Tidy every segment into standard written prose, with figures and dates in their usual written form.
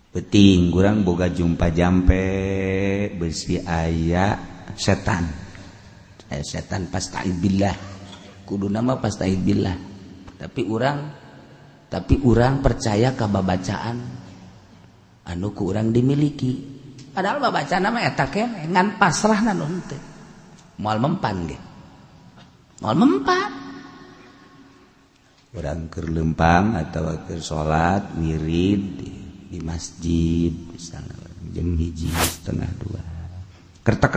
Peting kurang boga jumpa jampe besi aya setan setan pasta'id billah kudu nama pasta'id billah tapi urang percaya ka babacaan anu ku urang dimiliki padahal babacaan nama eta keneh ngan pasrahna nu henteu moal mempan ge moal mempan urang keur leumpang atawa keur salat ngirid di masjid misalnya jam 1:30 kertek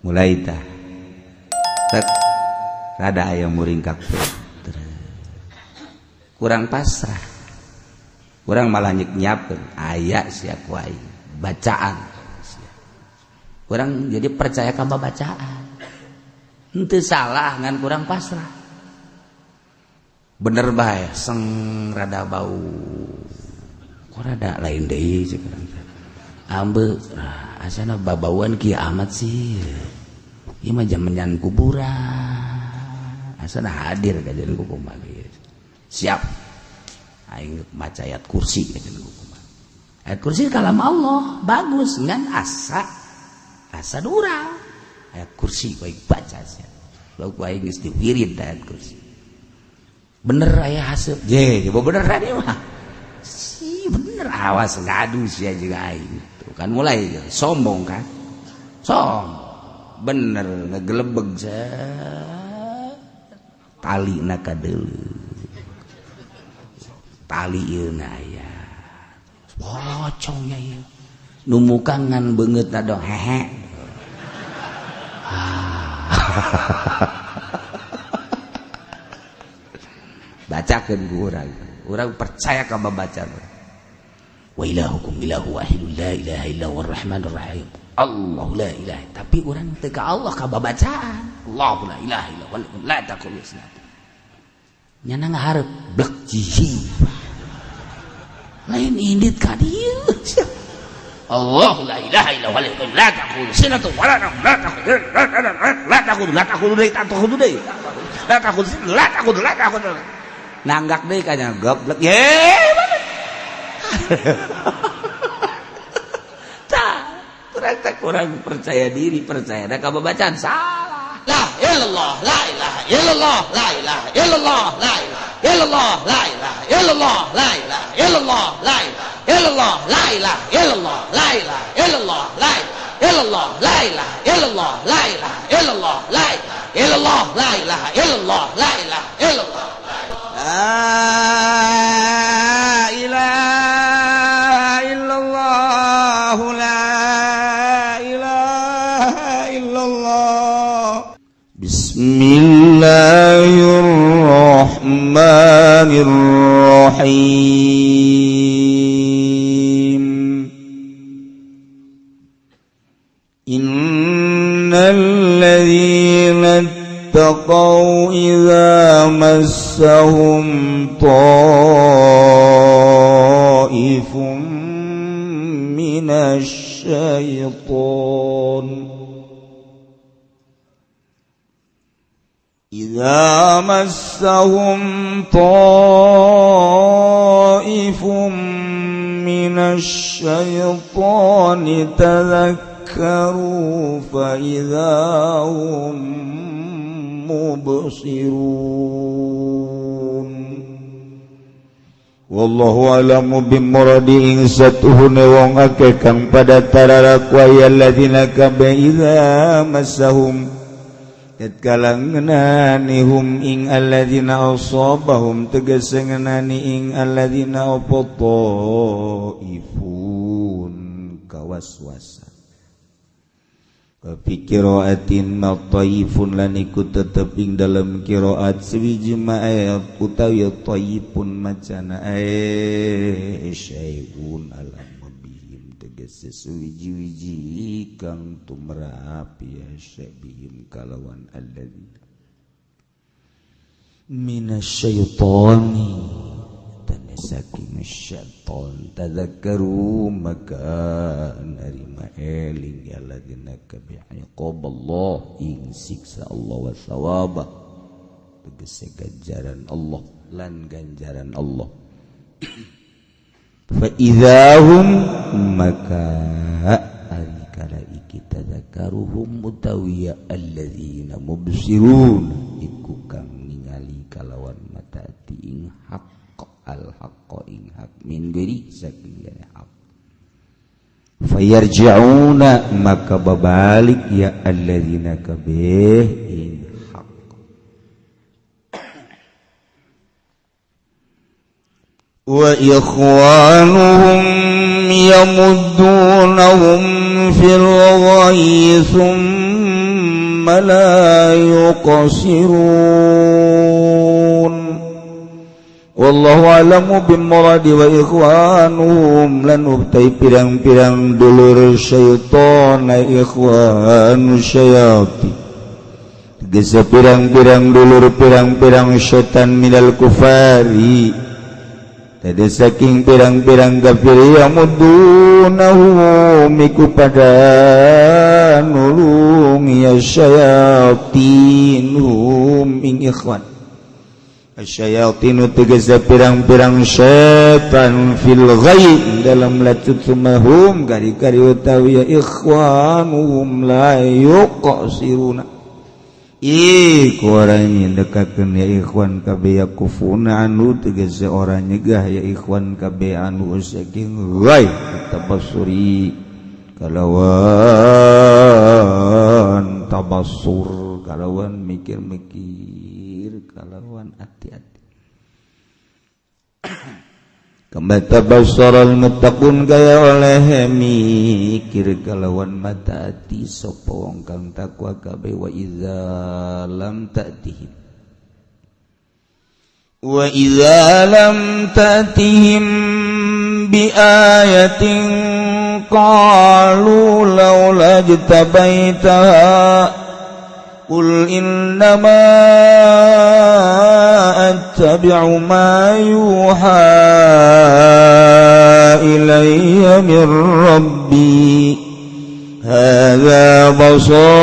mulai tah tek rada aya muringkak kurang pasrah kurang malah nyiapkeun aya sia ku aing bacaan kurang jadi percaya ka bacaan henteu salah ngan kurang pasrah bener bae seng rada bau kok rada lain deui ceuk ambe asana babauan kieu amat sih ieu mah jamenyan kuburan asana hadir ka jeung kumaha siap aing maca ayat kursi ka jeung kumaha ayat kursi kalam Allah bagus ngan asa durang ayat kursi baik baca sia lalu aing geus diwirid ayat kursi bener aya haseup je bener tadi mah si bener awas ngadu sia jeung aing tuh kan mulai sombong kan bener ngegelebeg talina ka deuleu tali ieu na aya pocongnya ieu nu muka ngan beungeutna dong hehe bacakeun ku urang percaya ka babacaan wa ilahukum ilahu wahidun la ilaha illa huwar rahmanur rahim Allahu la ilaha tapi urang teu ka Allah ka babacaan Allahu la ilaha illa huwa la taqul isnat nyana ngaharep blek jiji lain indit ka dieu Allahu la ilaha illa huwa la taqul sinatu wa la taqul nanggak deui kanya goblok ye tah kurang percaya diri percaya da ka babacaan salah la illallah la ilaha illallah la ilaha illallah la ilaha illallah la ilaha illallah la ilaha illallah la ilaha illallah la ilaha illallah la ilaha illallah la ilaha illallah la ilaha illallah la ilaha illallah la ilaha illallah la ilaha illallah la ilaha illallah la ilaha illallah la ilaha illallah Bismillahirrahmanirrahim Innal ladzina اتقوا إذا مسهم طائف من الشيطان إذا مسهم طائف من الشيطان تذكروا فإذا هم mubsirun wallahu a'lamu bimuradi ing satuhune wong akeh kang pada tararak wa alladzina kabaiza masahum tatkala ngenani hum ing alladzina asabahum tegese ngenani ing alladzina ifun kawaswasa fi qiraatin mataifun lan iku tetep ing dalam qiraat sewiji ayat utawi taifun macana syai'un alam bihim tegese sewiji-wiji kang tumrap ya syabihim kalawan alladzina minasyaitani saking syaitan tadzakkaru maka narima eling ya ladina kabi'iqaballah ing siksa Allah wa thawaba tegese ganjaran Allah lan ganjaran Allah fa idzahum maka ari kala kita zakaruhum utawiya alladzina mubsirun iku kang ningali kalawan mata ti ing haqq al haqq ing haq min ghairi saking haq fayarji'una maka babalik ya alladzina kabeh ing haq wa ikhwanuhum yamuddunahum fil ghayyi thumma la yuqsirun wallahu a'lamu bimuradi wa ikhwanuhum lan ubtai pirang-pirang dulur syaitan ikhwan syayati tegese pirang-pirang dulur pirang-pirang syaitan minal kufari tadi saking pirang-pirang kafir yamudunahum iku pada nulung ya syayatinhum ing ikhwan asyayatinu tegese pirang-pirang syaitan fil ghayb dalam lacut sumahum kari-kari utawi ya ikhwanuhum la yuqsiruna iku orang dekakeun ya ikhwan kabeh yakufuna anu tegese orang nyegah ya ikhwan kabeh anu saking ghaib tabassuri kalawan tabassur kalawan mikir-mikir kalawan hati-hati kama tabassaral muttaqun kaya oleh mikir kalawan mata hati sapa wong kang takwa kabeh wa idza lam ta'tihim bi ayatin qalu laula jtabaitaha qul innama attabi'u ma yuha ilayya min rabbi hadza basairu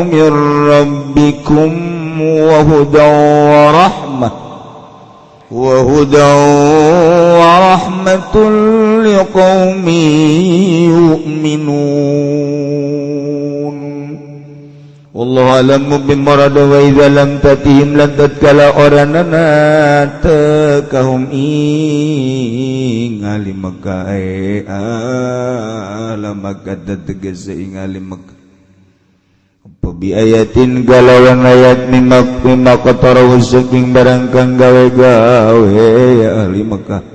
min rabbikum wa hudan wa rahmatul liqaumin yu'minun wallahu a'lamu bimurad wa idza lam tatihim lan tatkala oranana takahum ing alim Makkah alam Makkah tegese ing alim Makkah apa bi ayatin galawan ayat mimma qatarahu saking barang kang gawe-gawe ya ahli Makkah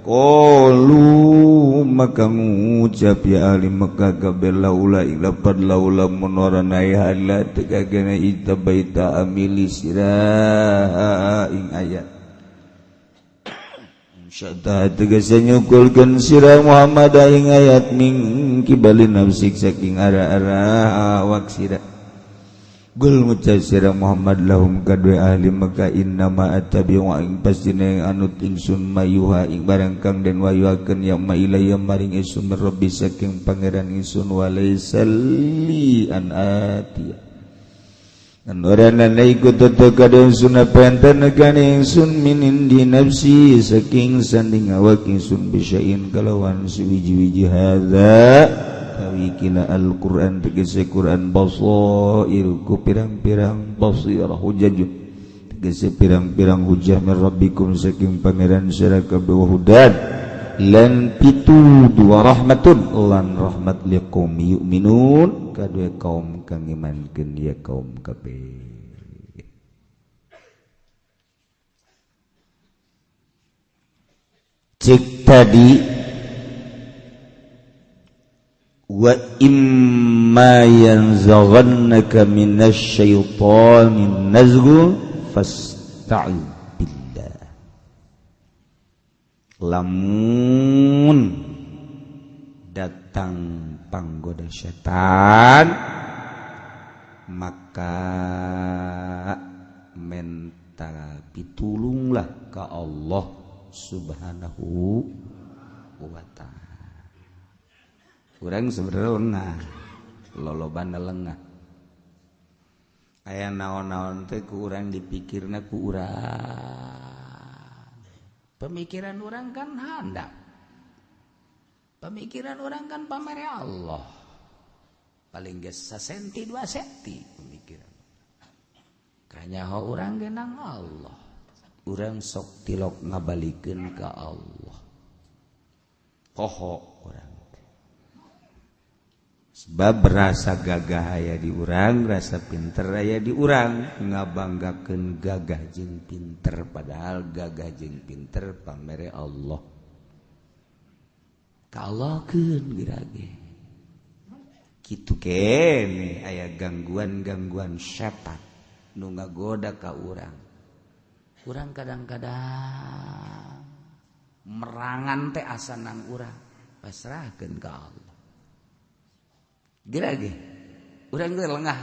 qalu maka ngucap ya ahli Makkah kabeh laula ilapad laula munoran ayat tegagana itabaita amili sirah ing ayat syata tegese nyukulkeun sirah Muhammad ing ayat min kibalin nafsik saking ara-ara awak sirah gul ngucap sirah Muhammad lahum kadue ahli Makkah innama attabi'u ing pastine anut ingsun mayuha ing barang kang den wayuakeun ya ma ilayya maring ingsun rabbi saking pangeran ingsun walaisali an atiya an orana iku tete kadang sun penten kane ingsun min indi nafsi saking sanding awak ingsun bisyain kalawan suwiji-wiji hadza kila Al-Quran tegese Quran basair ku pirang-pirang basirah hujajun tegese pirang-pirang hujah min rabbikum saking pangeran sira kabeh hudan lan pituduh rahmatun lan rahmat liqaum yu'minun kadue kaum kang imankeun ya kaum kabeh cek tadi wa imma yanzaghannaka minasy syaithanin nazghun fasta'id billah lamun datang panggoda setan maka minta pitulunglah ka Allah subhanahu wa ta'ala urang sebenarnya lengah lolobana lengah aya naon-naon teh ku urang dipikirna ku urang Pemikiran orang kan handap. Pemikiran orang kan pamere Allah. Paling geus 1 senti 2 senti pemikiran. Kanyaho urang genang Allah. Urang sok tilok ngabalikeun ka Allah. Poho urang. Sebab rasa gagah aya di urang, rasa pinter aya di urang, ngabanggakeun gagah jeung pinter padahal gagah jeung pinter pamere Allah. Ka Allah keun birage. Kitu kene aya gangguan-gangguan setan nu ngagoda ka urang. Urang kadang-kadang merangan teh asa nang urang, pasrahkeun ka Allah. Gerage urang teh lengah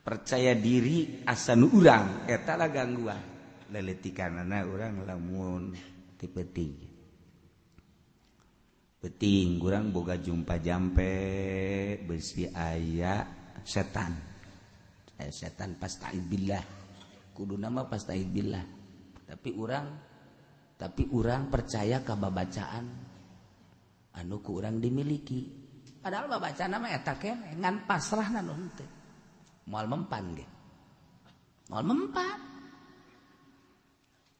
percaya diri asa nu urang eta lah gangguan leletikanana urang lamun ti penting urang boga jumpa jampe besi aya setan pasta'id billah kuduna mah pasta'id billah tapi urang percaya ka babacaan anu ku urang dimiliki. Padahal babacana mah eta keneh ngan pasrahna nu henteu. Moal mempan ge. Moal mempan.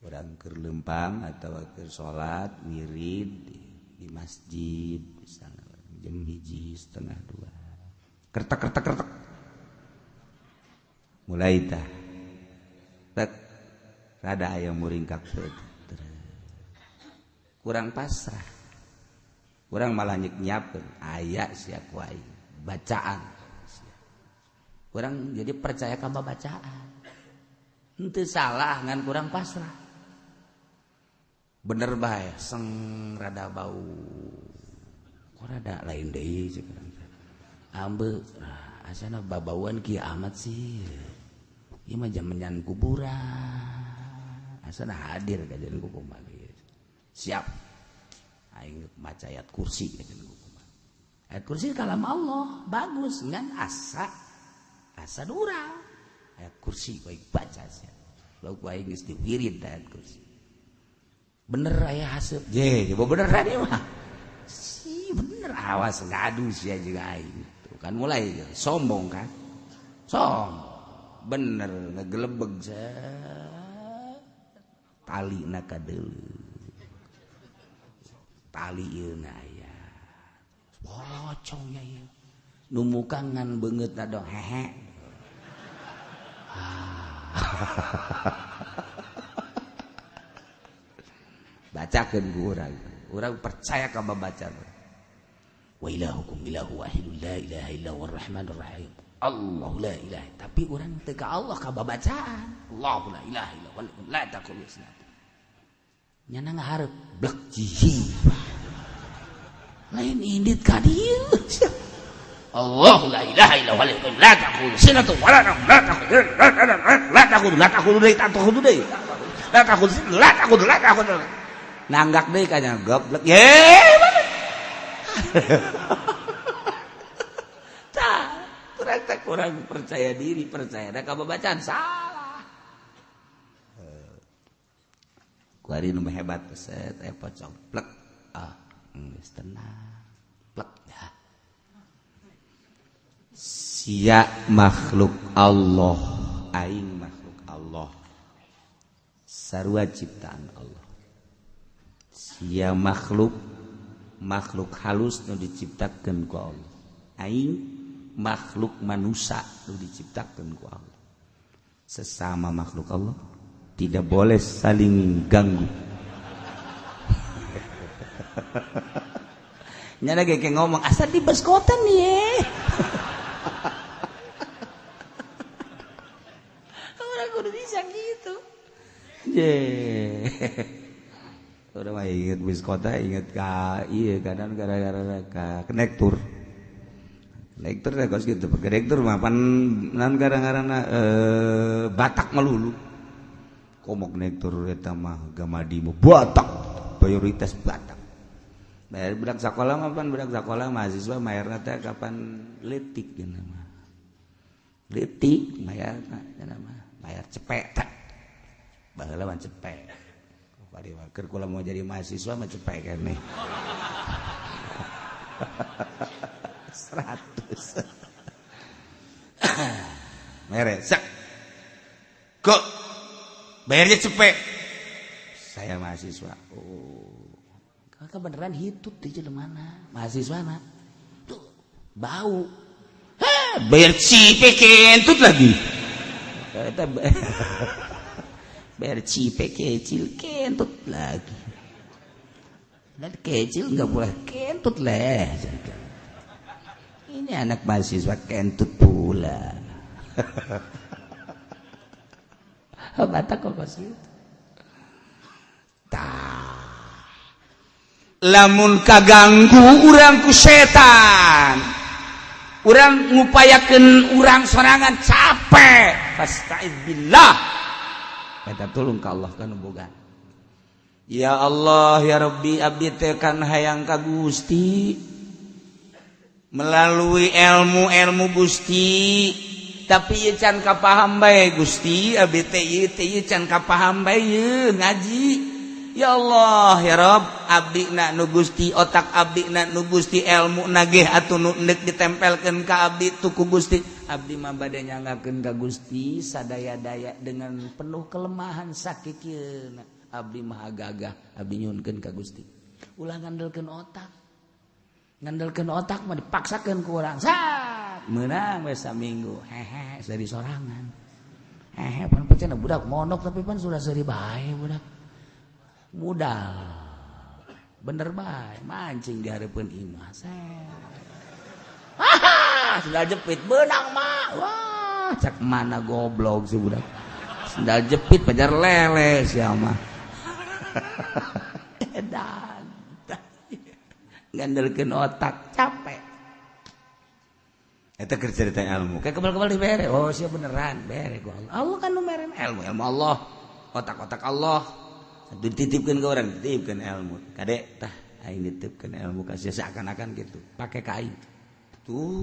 Urang keur leumpang atawa keur salat wirid di masjid misalna jam 1:30 2. Kertek. Mulai tah. Tek rada aya muringkak kurang pasrah. Urang malah nyiapkeun aya sia ku aing bacaan. Urang jadi percaya ka bacaan. Henteu salah ngan kurang pasrah. Bener bae seng rada bau. Kok rada lain deui ceuk urang. Ambeuk asana babauan kieu amat sih. Ieu mah jamenyan kuburan. Asana hadir ka jeung kumaha ge. Siap. Aing maca ayat kursi ayat kursi kalam Allah bagus ngan asa urang ayat kursi ku aing baca sia lalu ku aing geus diwirid ayat kursi bener aya haseup je bener tadi mah si bener awas ngadu sia jeung aing tuh kan mulai sombong kan bener ngagelebeg talina kadeuleu tali ieu na aya bocong ya ieu nu muka ngan beungeutna dong hehe bacakeun ku urang percaya ka babacaan wa ilahukum ilahu wahidun la ilaha illa huwar rahmanur rahim Allahu la ilaha tapi urang teu ka Allah ka babacaan Allahu la ilaha illa huwa la taqul nyana ngaharep blek jihi lain indit ka dieu Allahu la ilaha illa huwa la taqul sinatu wala la taqul deui nanggak deui ka nya goblok ye tah kurang percaya diri percaya da ka babacaan salah kuari nu hebat set pocong plek geus tenang plek ya sia makhluk Allah aing makhluk Allah sarua ciptaan Allah sia makhluk halus nu diciptakeun ku Allah aing makhluk manusia nu diciptakeun ku Allah sesama makhluk Allah tidak boleh saling ganggu. Nyana ge ngomong asal di beskotan ye. Orang kudu bisa gitu. Ye. Orang mah inget beskota inget ka ieu kadang gara-gara ka konektor. Konektor teh kos kitu. Konektor mah pan nan gara-garana Batak melulu. Komok konektor eta mah gamadi mah Batak prioritas Batak. Bayar budak sekolah mah pan budak sekolah mahasiswa mayarna teh kapan leutik geuna mah. Leutik mayarna cenah mah. Bayar cepet. Baheula mah cepet. keur kula mau jadi mahasiswa mah cepet kan nih 100 mere sak kok bayarnya cepet saya mahasiswa kakak beneran hitut di jelemana mahasiswa na tuh bau bayar cipe kentut lagi bayar cipe kecil kentut lagi dan kecil nggak boleh kentut lah ini anak mahasiswa kentut pula bata kok sih lamun kaganggu urang ku setan urang ngupayakeun urang sorangan capek fasta'id billah eta tulung ka Allah kana boga ya Allah ya Rabbi abdi teh kan hayang ka Gusti melalui ilmu Gusti tapi ieu can kapaham bae Gusti abdi teh ieu can kapaham bae ngaji ya Allah ya Rabb abdi na nu Gusti otak abdi na nu Gusti ilmu nageh atuh nu neuk ditempelkeun ka abdi tuku Gusti abdi mah bade nyangakeun ka Gusti sadaya-daya dengan penuh kelemahan sakikeuna abdi mah gagah abdi nyuhunkeun ka Gusti ulah ngandelkeun otak mah dipaksakeun ku urang sak meunang we saminggu hehe seri sorangan hehe pan pecena budak mondok tapi pan sudah seri bae budak modal bener bae mancing di hareupeun imah sendal jepit beunang mah wah cak mana goblok si budak sendal jepit pajar lele sia mah edan ngandelkeun otak capek eta keur cerita ilmu kayak kebal-kebal dibere oh sia beneran bere ku Allah Allah kan nu meren ilmu Allah otak-otak Allah dititipkeun ke orang dititipkeun ilmu kade tah aing dititipkeun ilmu kasih seakan-akan gitu pakai kain tuh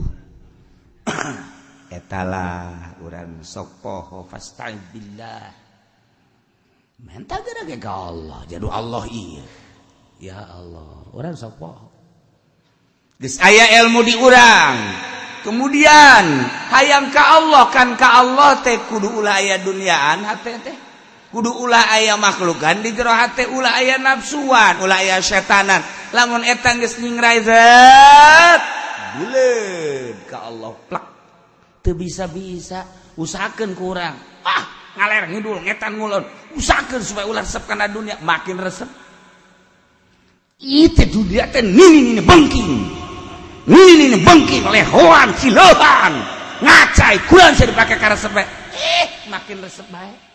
etalah urang sok poho fasta'id billah mental geura ka Allah jadu Allah ieu ya Allah urang sok poho geus aya ilmu di urang kemudian hayang ka Allah kan ka Allah teh kudu ulah aya duniaan hate teh kudu ulah aya makhlukan di jero hate ulah aya nafsuan ulah aya setanan lamun eta geus ningrai zat buleud ka Allah plak teu bisa-bisa usahakeun ku urang ngaler ngidul ngetan ngulon usahakeun supaya ulah resep kana dunia makin resep ieu teh dunia teh nini bengking lehoan silohan ngacai kulan saya dipake ka resep makin resep bae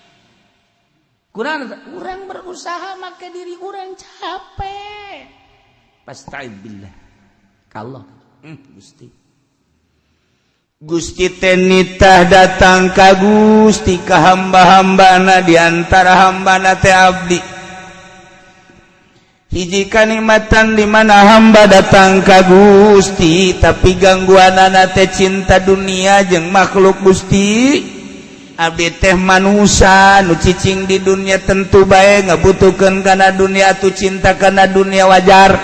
kurang urang berusaha maka diri urang capek pasta'id billah ka Allah Gusti teh nitah datang ka Gusti ka hamba-hambana di antara hambana teh abdi hiji kanikmatan di mana hamba datang ka Gusti tapi gangguanana teh cinta dunia jeung makhluk Gusti abdi teh manusia nu cicing di dunia tentu bae ngabutuhkeun kana dunia atuh cinta kana dunia wajar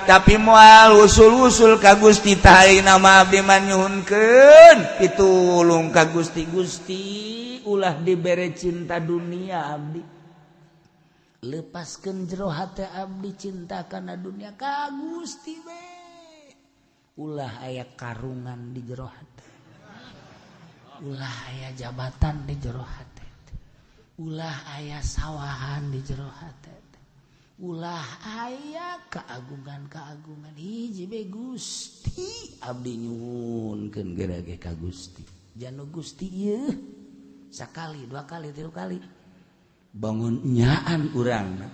tapi moal usul-usul ka Gusti tah ayeuna mah abdi mah nyuhunkeun pitulung ka Gusti Gusti ulah dibere cinta dunia abdi lepaskeun jero hate abdi cinta kana dunia ka Gusti we ulah aya karungan di jero hate ulah aya jabatan di jero hate ulah aya sawahan di jero hate ulah aya keagungan hiji be Gusti abdi nyuhunkeun geura ge ka Gusti janu Gusti ieu sakali dua kali tilu kali bangun nyaan urang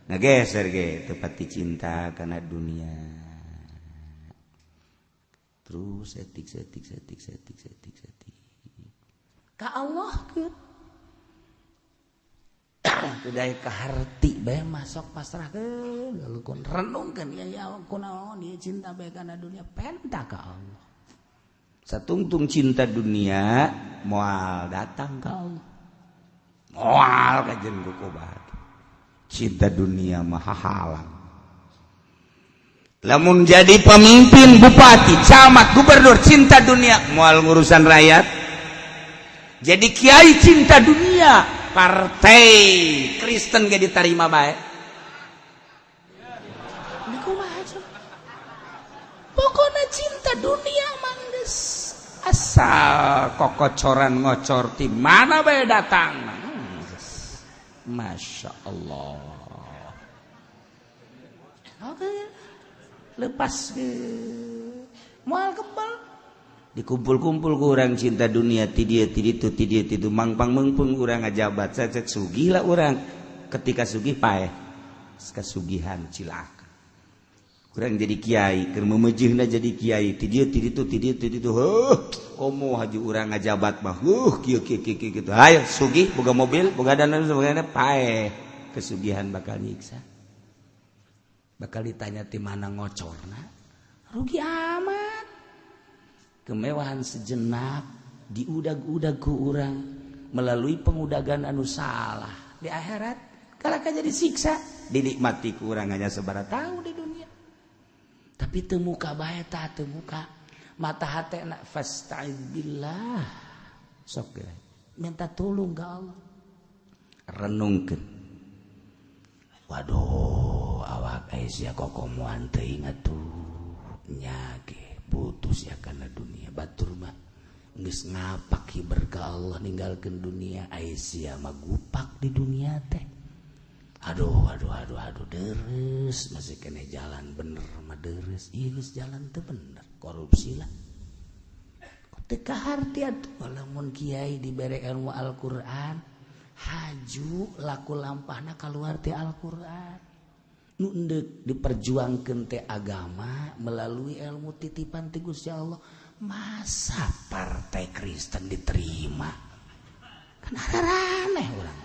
ngageser ge teu pati cinta kana dunia terus setik ka Allah keur kuday kaharti bae masuk pasrahkeun lalu renungkeun ya kunaon ieu cinta bae kana dunia penta ka Allah satungtung cinta dunia moal datang ka Allah moal ka jeung kukubat cinta dunia maha halang. Lamun jadi pemimpin, bupati, camat, gubernur cinta dunia, moal ngurusan rakyat. Jadi kiai cinta dunia, partai Kristen gak diterima baik. Pokoknya cinta dunia mangges. Asal kokocoran ngocor di mana bae datang. Masya Allah. Oke, lepas ke mual kebal. Dikumpul-kumpul ku orang cinta dunia ti dieu mangpang mengpung urang ngajabat cecek sugih lah urang. Ketika sugih paeh kasugihan cilaka. Kurang jadi kiai, keur memejihna jadi kiai, ti dieu komo haji urang ngajabat mah, kieu gitu. Hayo sugih boga mobil, boga dana sebagainya paeh kesugihan bakal nyiksa. Bakal ditanya ti mana ngocorna, rugi amat. Kemewahan sejenak diudag-udag ku urang melalui pengudagan anu salah. Di akhirat kalaka jadi siksa, dinikmati ku urang hanya sabaraha tahu di dunia. Tapi temuka bae tah temuka mata hatena fasta'id billah sok minta tolong ke Allah renungkeun waduh awak sia kokomoan teuing atuh nya ge putus ya kana dunia batur mah geus ngapak hiber ka Allah ninggalkeun dunia sia mah gupak di dunia teh. Aduh deres masih kena jalan bener mah deres ieu geus jalan teu bener korupsi lah teu kaharti atuh lamun kiai dibere ilmu Al-Qur'an haju laku lampahna kaluar ti Al-Qur'an nu endeup diperjuangkeun teh agama melalui ilmu titipan ti Gusti Allah masa partai Kristen diterima kan araraneh urang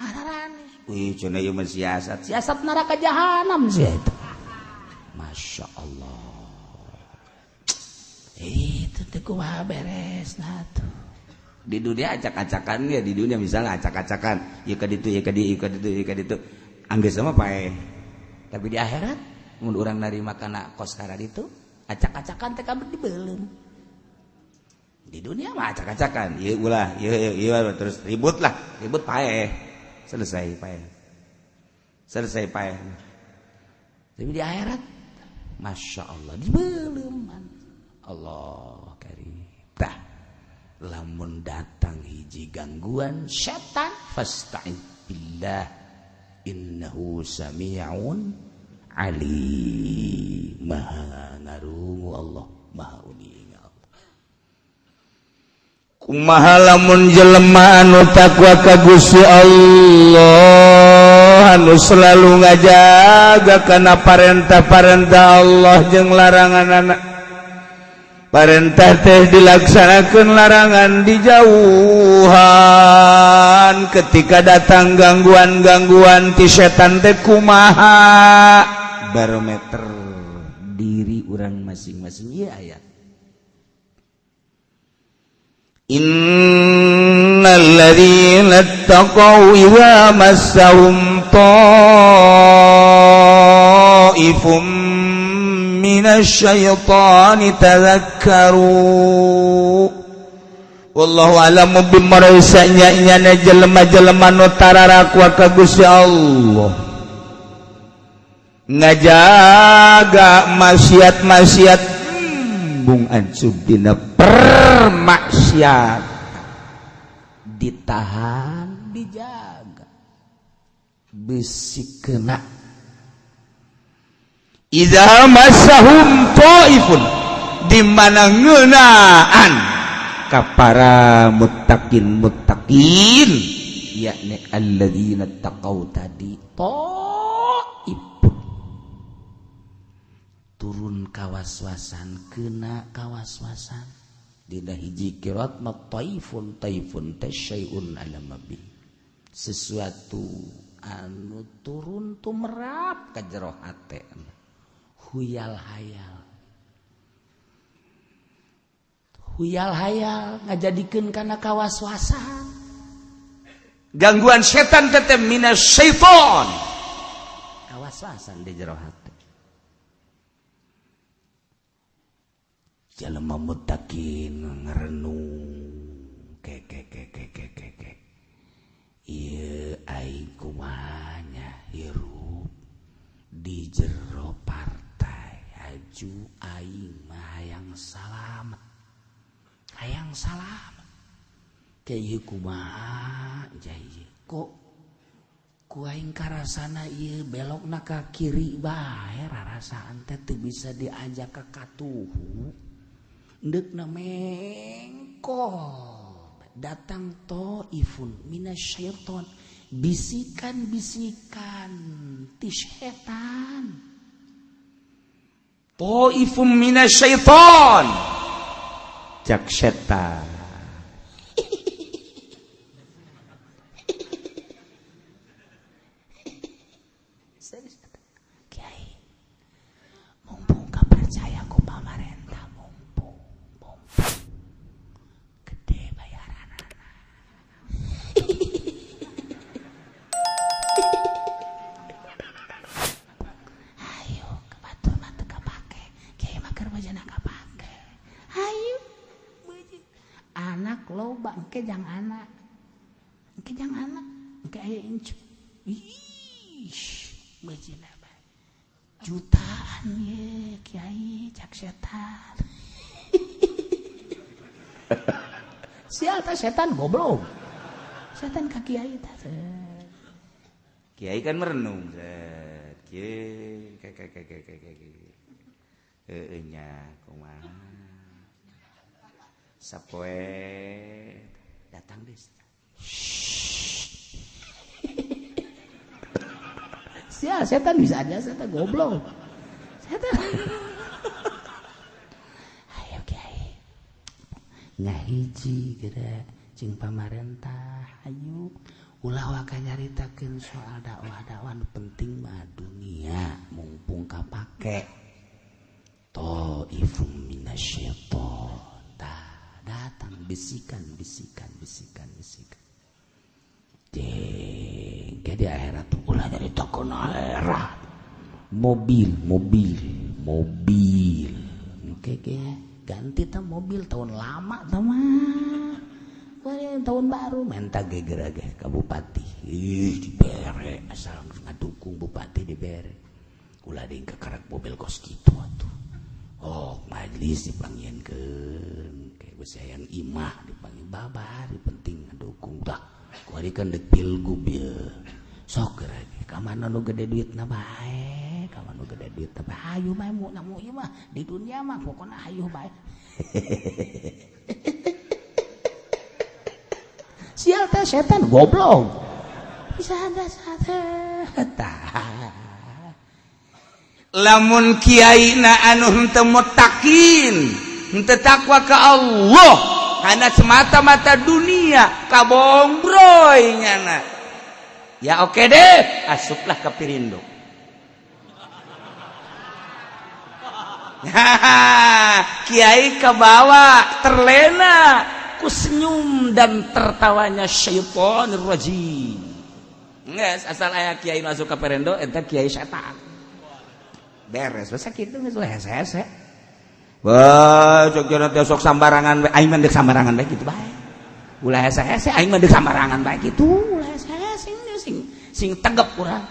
araraneh. Wih, cina ieu mah siasat neraka jahanam sih itu. Masya Allah. Itu teh kumaha beresna tuh. Di dunia acak-acakan ya, di dunia misalnya acak-acakan, ieu ka ditu, ieu ka ditu, ieu ka ditu, ieu ka ditu. Anggeus mah paeh. Tapi di akhirat mun urang narima kana kos kara ditu, acak-acakan teh kabeh dibeulem. Di dunia mah acak-acakan, ieu ulah, ieu terus ribut paeh. Selesai paeh. Tapi di akhirat Masya Allah dibelem Allah karim. Tah lamun datang hiji gangguan setan fasta'id billah innahu sami'un alim. Maha ngarungu Allah, maha uning. Kumaha lamun jelema anu takwa ka Gusti Allah anu selalu ngajaga kana parentah-parentah Allah jeung larangan-na. Parentah teh dilaksanakeun, larangan dijauhan. Ketika datang gangguan-gangguan ti setan teh kumaha barometer diri urang masing-masing ieu aya. Innal ladzina taqaw idza massahum ta'ifum minasyaitani tadzakkaru wallahu a'lamu bimarasanya nyana jelema-jelema nu tararaku ka Gusti Allah ngajaga maksiat-maksiat bung ansub dina permaksiat ditahan dijaga bisi kena idza massahum taifun di mana ngeunaan ka para muttaqin yakni alladzina taqaw tadi turun kawaswasan kena kawaswasan dina hiji qiraat taifun tasyai'un alamabi sesuatu anu turun tumrap ka jero hate huyal hayal ngajadikeun kana kawaswasan gangguan setan tetep minasyaiton kawaswasan di jero hati jelema muttaqin ngerenung ke ieu aing kumanya hirup di jero partai aju aing mah hayang salamet kayak kumaha jaya kok ku aing karasana ieu belokna ka kiri bae rarasaan teh teu bisa diajak ka katuhu deukna mengkol datang taifun minasyaiton bisikan-bisikan ti setan taifun minasyaiton jak setan kejang anak kayak incu bajina jutaan ye kiai cak setan sial ta setan goblok setan ka kiai ta kiai kan merenung kiai nya kumaha sapoe datang des sial setan bisa aja setan goblok setan ayo kiai ngahiji geura jeung pamarentah ayo ulah waka nyaritakeun soal dakwah nu penting mah dunia mumpung kapake taifum minasyaiton datang bisikan kayak di akhirat tuh ulah jadi takon akhirat mobil oke ganti ta mobil tahun lama mah tahun baru menta geger ka bupati dibere asal ngadukung bupati dibere ulah deui kakarak mobil kos kitu atuh majelis dipanggieunkeun kayak sayang imah dipanggil babari penting ngedukung dah kuari kan dek pilgub ya sok gerage ka mana nu gede duitna bae ka mana nu gede duitna bae hayu bae mu namu ieu mah di dunia mah pokona hayu bae sial teh setan goblok bisa ada setan lamun kiaina anu henteu muttaqin henteu takwa ka Allah hana semata-mata dunia kabongbroy nyana ya oke deh asuplah ke Pirindo kiai kabawa terlena ku senyum dan tertawanya syaitonir rajim geus asal aya kiai masuk ke Pirindo eta kiai setan beres basa kitu geus hese-hese wah jogja teh sok sambarangan we aing mah deuk sambarangan bae kitu bae ulah hese-hese aing mah deuk sambarangan bae kitu ulah hese-hese sing tegep urang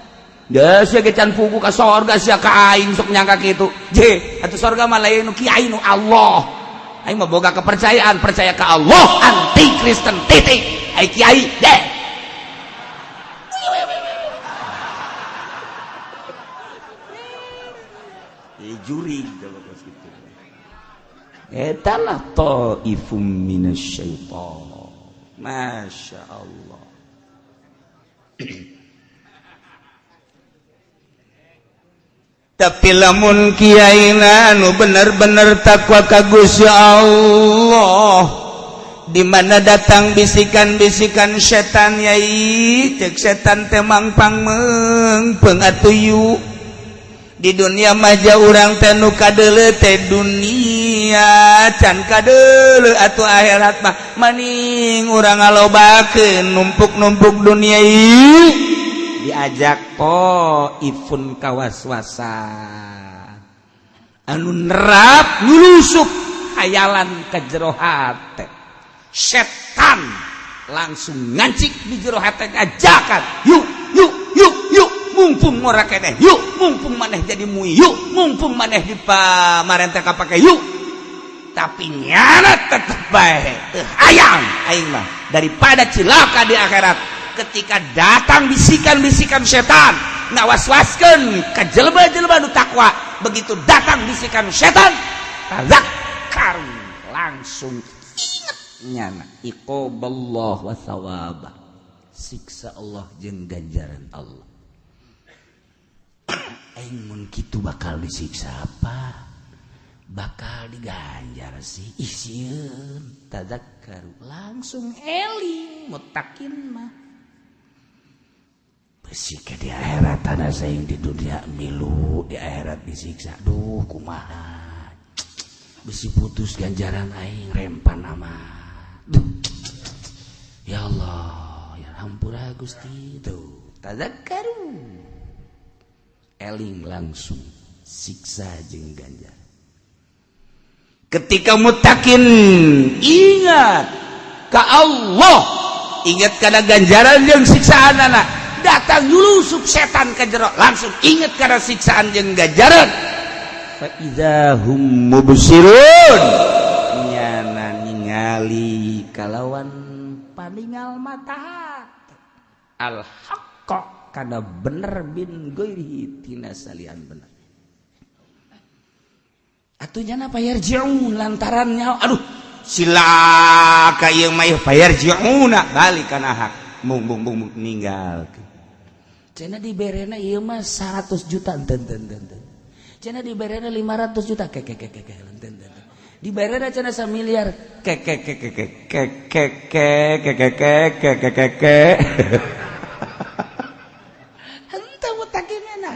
geus ge can pugu ka sorga sia ka aing sok nyangka kitu je atuh sorga mah lain nu kiai nu Allah aing mah boga kepercayaan percaya ka Allah anti Kristen titik ai kiai deh juri kalau gitu. Eta lah taifum minasyaiton. Masya Allah. Tapi lamun kiaina nu bener-bener takwa ka Gusti Allah, di mana datang bisikan-bisikan setan yai, cek setan teh mangpang mengpeng atuyu. di dunia maja urang tenu kadele teh dunia can kadele atuh akhirat mah maning urang ngalobakeun numpuk-numpuk dunia ieu diajak ifun kawaswasa anu nerap nyulusup hayalan ka jero hate setan langsung ngancik di jero hate ajakan yuk mumpung murah keneh yuk mumpung maneh jadi mui yuk mumpung maneh di pamarentah kapake yuk tapi nyana tetep bae teu hayang aing mah daripada cilaka di akhirat ketika datang bisikan-bisikan setan ngawaswaskeun ka jelema-jelema nu takwa begitu datang bisikan setan tazakkar langsung inget nyana iqaballah wa thawaba siksa Allah jeung ganjaran Allah. Aing mun kitu bakal disiksa apa? Bakal diganjar sih isieun tadzakkaru langsung eling mutakin mah. Besi ke di akhirat tanah saing di dunia milu di akhirat disiksa. Duh kumaha. Besi putus ganjaran aing rempan amat. Duh. Ya Allah, ya hampura Gusti tuh tadzakkaru. Eling langsung siksa jeung ganjar. Ketika mutakin ingat ka Allah, ingat kana ganjaran jeung siksaanana, datang nyulusup setan ka jero langsung ingat kana siksaan jeung ganjaran. Fa idzahum mubsirun nyana ningali kalawan paningal mata al haqq kana bener bin goirihi tina salian bener atuh nyana payarji'un lantaran nyaho aduh silaka ieu mah payarji'una balik kana hak mung ninggal cenah diberena ieu mah 100 juta enten cenah diberena 500 juta enten diberena cenah 1 miliar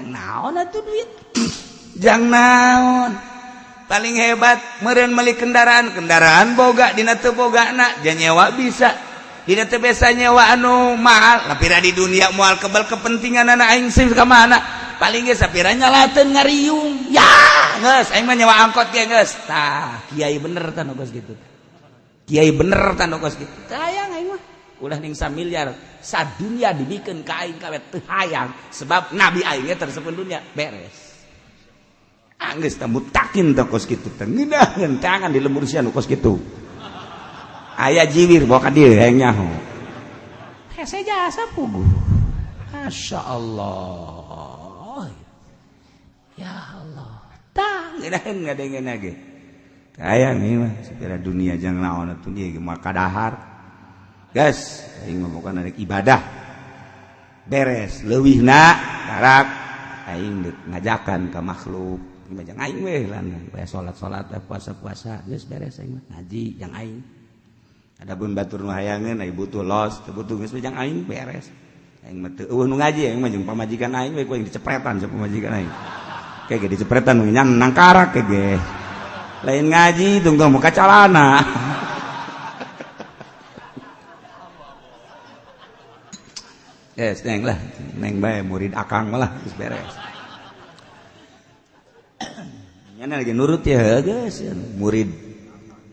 naon atuh duit jang naon paling hebat meureun meuli kendaraan boga dina teu bogana jan nyewa bisa dina teu biasa nyewa anu mahal lapira di dunia moal kebal kepentinganna aing sih ka mana paling ge sapira nyalateun ngariung ya geus aing mah nyewa angkot ge geus tah kiai bener tah nu geus kitu kiai bener tah nu geus kitu teu hayang aing mah ulah ning 1 miliar sadunya dibikeun ka aing kawet teu hayang sebab nabi aing ge tersebut dunia beres anggeus tah mutakin teh kos kitu teh ngeunaheun tangan di lembur sia nu kos kitu aya jiwir bawa ka dieu hayang nyaho hese jasa puguh masyaallah ya Allah tah ngeunaheun ngadengeuna ge hayang ieu mah sapira dunia jang naon atuh ieu ge mah kadahar. Guys, aing mah bukan ada ibadah beres leuwihna karak aing ngajakan ka makhluk ieu jang aing we lanang bae salat-salat puasa-puasa geus beres aing mah ngaji jang aing adapun batur nu hayangeun aya butuh los teu butuh geus jang aing beres aing mah teu eueuh nu ngaji aing mah jeung pamajikan aing we ku aing dicepretan sa pamajikan aing kege dicepretan nu nyan nang karak kege lain ngaji tungtung muka calana yes, neng lah, neng bae murid akang malah geus beres. Nyana lagi nurut ya guys,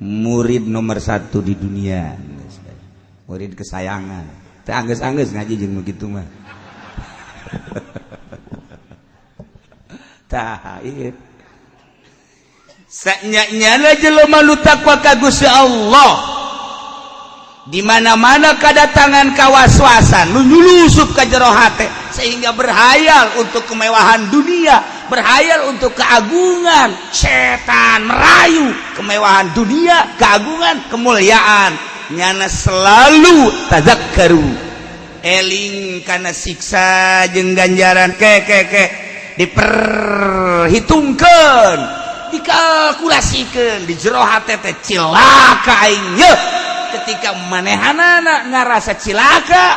murid nomor 1 di dunia, murid kesayangan. Teh anggeus-anggeus ngaji jeung nu kitu mah. Tah ieu. Sanyana jelema nu takwa ka Gusti Allah. Di mana-mana kedatangan kawaswasan nyulusup ka jero hate sehingga berhayal untuk kemewahan dunia, berhayal untuk keagungan, setan merayu kemewahan dunia, keagungan, kemuliaan. Nyana selalu tadzakkaru eling kana siksa jeung ganjaran ke diperhitungkeun, dikalkulasikeun di jero hate teh cilaka aing ketika manehanana ngarasa cilaka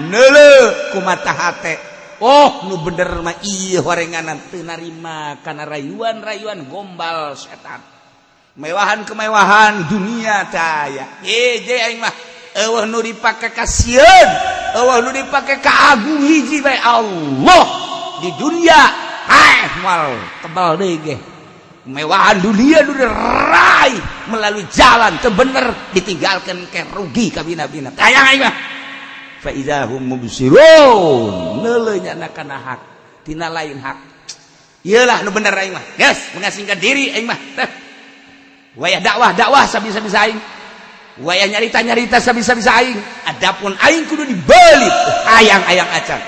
neuleuh ku mata hate Oh nu bener mah iya horenganan teu narima kana rayuan-rayuan gombal setan. Mewahan-kemewahan dunia taya. Je aing mah eueuh nu dipake ka sieun, eueuh nu dipake ka agung hiji bae Allah di dunia. Mal tebal deui ge. Mewahan dunia nu diraih melalui jalan teu bener ditinggalkeun ke rugi ka bina-bina. Tayang aing mah fa idzahum mubsirun neuleunya kana hak tina lain hak. Iyalah nu bener aing mah geus mengasingkan diri aing mah wayah dakwah sabisa-bisa aing wayah nyarita sabisa-bisa aing adapun aing kudu dibeli ayang-ayang acan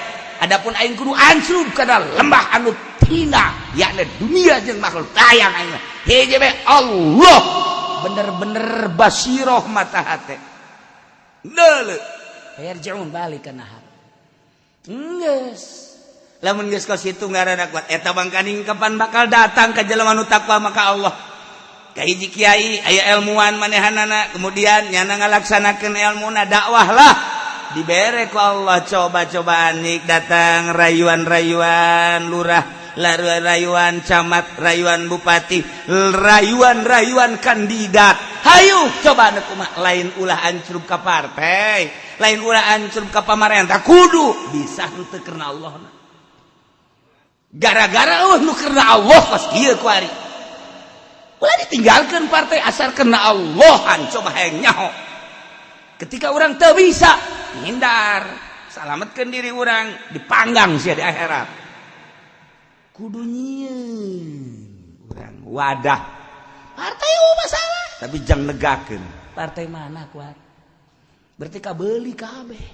adapun aing kudu ansub kana lembah anu tina yakna dunia jeung makhluk tayang aing mah hiji bae Allah bener-bener basiroh mata hate neuleuh yarji'un balik kana hak. Geus. Lamun geus ka situ ngaranna kuat eta bangkaning kapan bakal datang ka jelema nu takwa maka Allah. Ka hiji kiai aya ilmuwan manehanana kemudian nyana ngalaksanakeun ilmuna dakwahlah dibere ku Allah coba-cobaan nik datang rayuan-rayuan lurah rayuan camat rayuan bupati rayuan kandidat hayu coba anu kumaha lain ulah ancrup ka partai lain ulah ancrup ka pamarentah kudu bisa henteu karena Allah gara-gara nu karena Allah pas kieu ku ari ulah ditinggalkeun partai asal karena Allah coba hayang nyaho ketika orang teu bisa hindar salametkeun diri orang dipanggang sia di akhirat kudu nyieun urang wadah partai masalah tapi jang negakeun partai mana kuat berarti kabeuli kabeh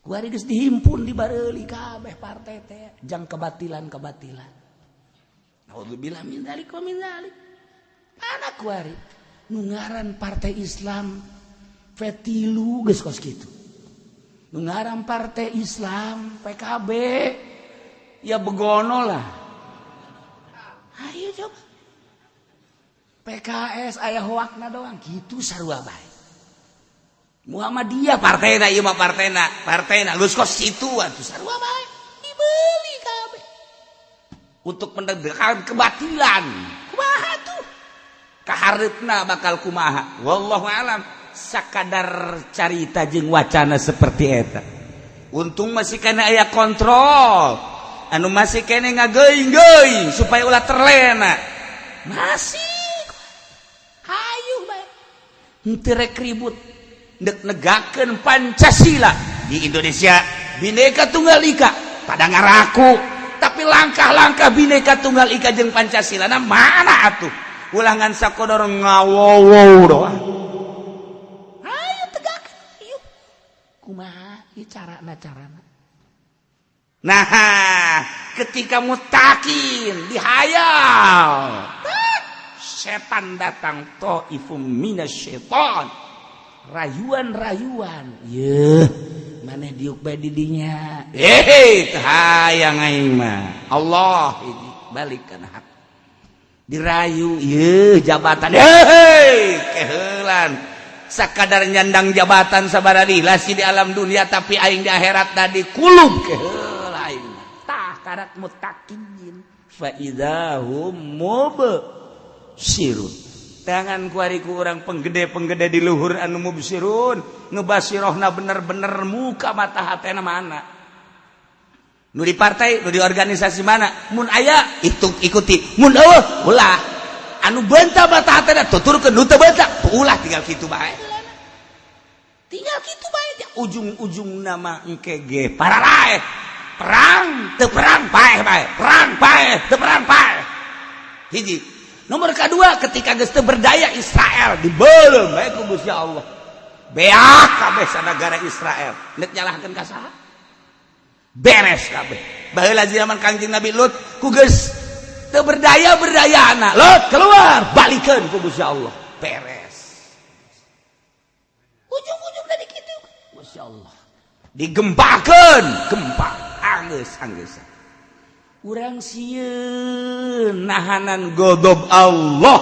kuari geus dihimpun dibareuli kabeh partai teh jang kebatilan naudzubillah min dzalik wa min dzalik mana kuari nu ngaran partai Islam fetilu geus kos kitu nu ngaran partai Islam PKB ya begono lah. Ayo coba. PKS aya hoakna doang gitu sarua bae. Muhammadiyah partena ieu mah partena geus kos situ atuh sarua bae. Dibeli kabeh. Untuk menegakkan kebatilan. Kumaha tuh? Kahareupna bakal kumaha? Wallahu alam. Sakadar carita jeung wacana seperti eta. Untung masih kena aya kontrol. Anu masih kene ngageuing-geuing supaya ulah terlena masih hayu bae henteu rek ribut dek negakeun Pancasila di Indonesia Bhinneka Tunggal Ika pada ngaraku tapi langkah-langkah Bhinneka Tunggal Ika jeung Pancasila na mana atuh ulangan sakodor ngawowo doang hayu tegakeun hayu kumaha ieu carana nah ketika mutakin dihayal setan datang ta'ifum minasyaiton rayuan yeuh maneh diuk bae di dinya hayang aing mah Allah ini balik kana hak dirayu yeuh jabatan keheulan sakadar nyandang jabatan sabaraha lasi di alam dunia tapi aing di akhirat tadi kulub keheulan karat mutakin fa idzahum mubsirun tangan kuari ku urang penggede di luhur anu mubsirun ngebasirohna bener-bener muka mata hatena mana nu di partai nu di organisasi mana mun aya itu ikuti mun eueuh ulah anu bentah mata hatena tuturkeun nu teu bentah ulah tinggal kitu bae ujung-ujung nama engke ge pararae perang teu perang paeh teu perang paeh hiji nomor kedua ketika geus teu berdaya Israel dibeuleum bae ku Gusti Allah beak kabeh sanagara Israel nek nyalahkeun ka saha beres kabeh baheula zaman Kangjeng Nabi Lut ku geus teu berdayana Lut keluar balikeun ku Gusti Allah beres ujung-ujung dari kitu Gusti Allah digempakeun gempa anggeus urang sieun nahanan godob Allah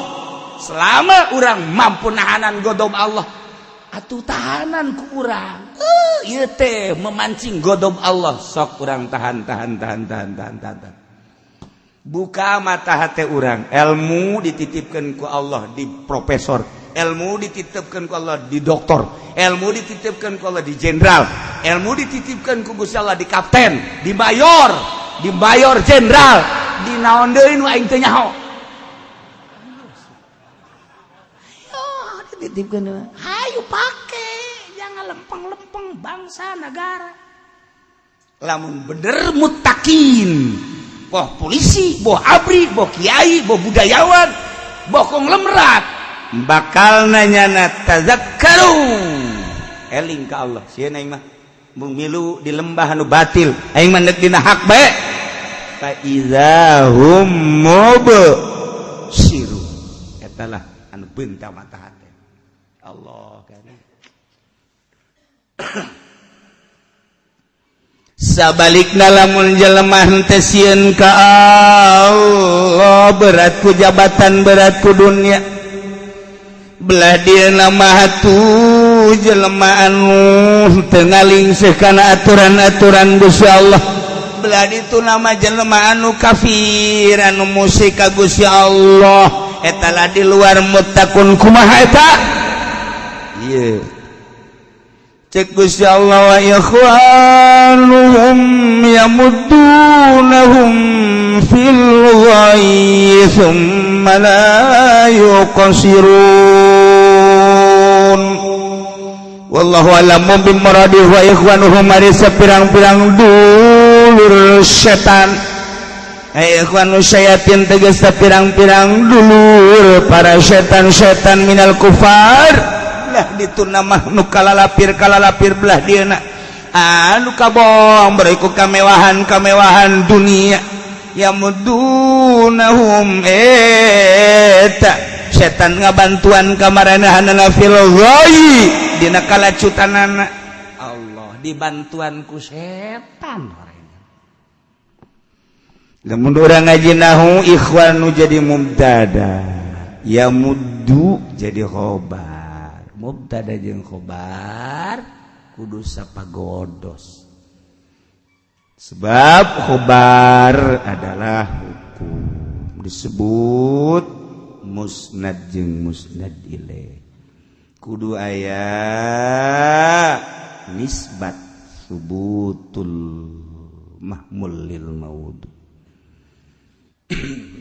selama urang mampu nahanan godob Allah atuh tahanan ku urang ieu teh memancing godob Allah sok urang tahan buka mata hati urang ilmu dititipkeun ku Allah di profesor ilmu dititipkeun ku Allah di doktor ilmu dititipkeun ku Allah di jenderal ilmu dititipkeun ku Gusti Allah di kapten di mayor jenderal di naon deui nu aing teu nyaho dititipkeun hayu pake jangan lempeng-lempeng bangsa negara lamun bener muttaqin boh polisi boh abri boh kiai boh budayawan boh konglomerat bakal nanyana tazakkaru eling ka Allah sieun aing mah mung milu di lembah anu batil aing mah neuk dina hak bae fa izahum mubsirun eta lah anu beunta mata hati Allah karim sabalikna lamun jelema henteu sieun ka Allah berat ku jabatan berat ku dunia belah dieuna mah atuh jelema anu teu ngalingseuh kana aturan-aturan Gusti Allah belah ditu nama jelema anu kafir anu musyrik ka Gusti Allah eta lah di luar muttaqun kumaha eta ieu cek Gusti Allah wa ikhwanuhum yamuddunahum fil ghayyi thumma la yuqsirun wallahu a'lam bimuradi wa ikhwanuhum ari sapirang-pirang dulur setan ikhwanu syayatin tegas sapirang-pirang dulur para setan-setan minal kufar ditu nama nu kalalapir belah dieuna anu kabong beriku kamewahan dunia yamudunahum eta setan ngabantuan kamaranahana fil ghayyi dina kalacutanana Allah dibantuan ku setan lamun urang ngaji nahu ikhwanu jadi mubtada yamuddu jadi khobar mubtada jeung khobar kudu sapagodos sebab khobar adalah hukum disebut musnad jeung musnad ilaih kudu aya nisbat subutul mahmul lil maud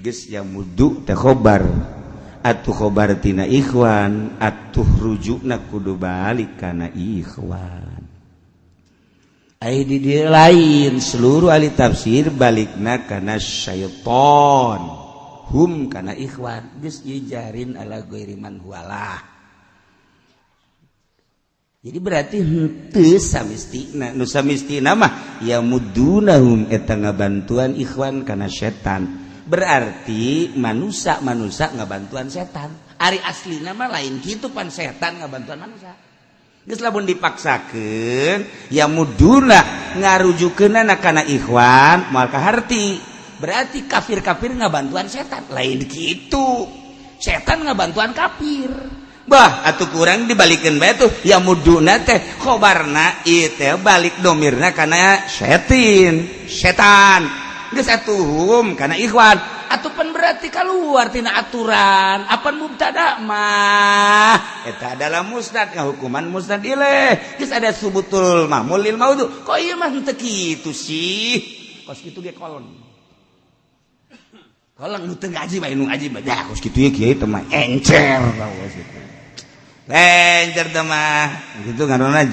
geus yamudu teh khobar atuh khobar tina ikhwan atuh rujukna kudu balik kana ikhwan ai di dieu lain seluruh ahli tafsir balikna kana syaiton hum kana ikhwan geus ijarin ala ghairi man huwalah jadi berarti henteu samistina nu samistina mah ya mudunahum eta ngabantuan ikhwan kana setan berarti manusia ngabantuan setan ari aslina mah lain kitu pan setan ngabantuan manusia geus lamun dipaksakeun ya muduna ngarujukeunna kana ikhwan moal kaharti berarti kafir-kafir ngabantuan setan lain kitu setan ngabantuan kafir bah atuh kurang dibalikeun bae tuh ya muduna teh khobarna ieu teh balik domirna kana setan geus atuhum kana ikhwan atupan berarti keluar tina aturan apa mubtada mah eta adalah musnad hukuman musnad ilaih geus ada subutul mahmul lil maudhu kok ieu mah henteu kitu sih kos kitu ge kolon nu teu ngaji bae nu ngaji bae kos kitu ye kieu teh mah encer kos kitu encer teh mah kitu ngaranna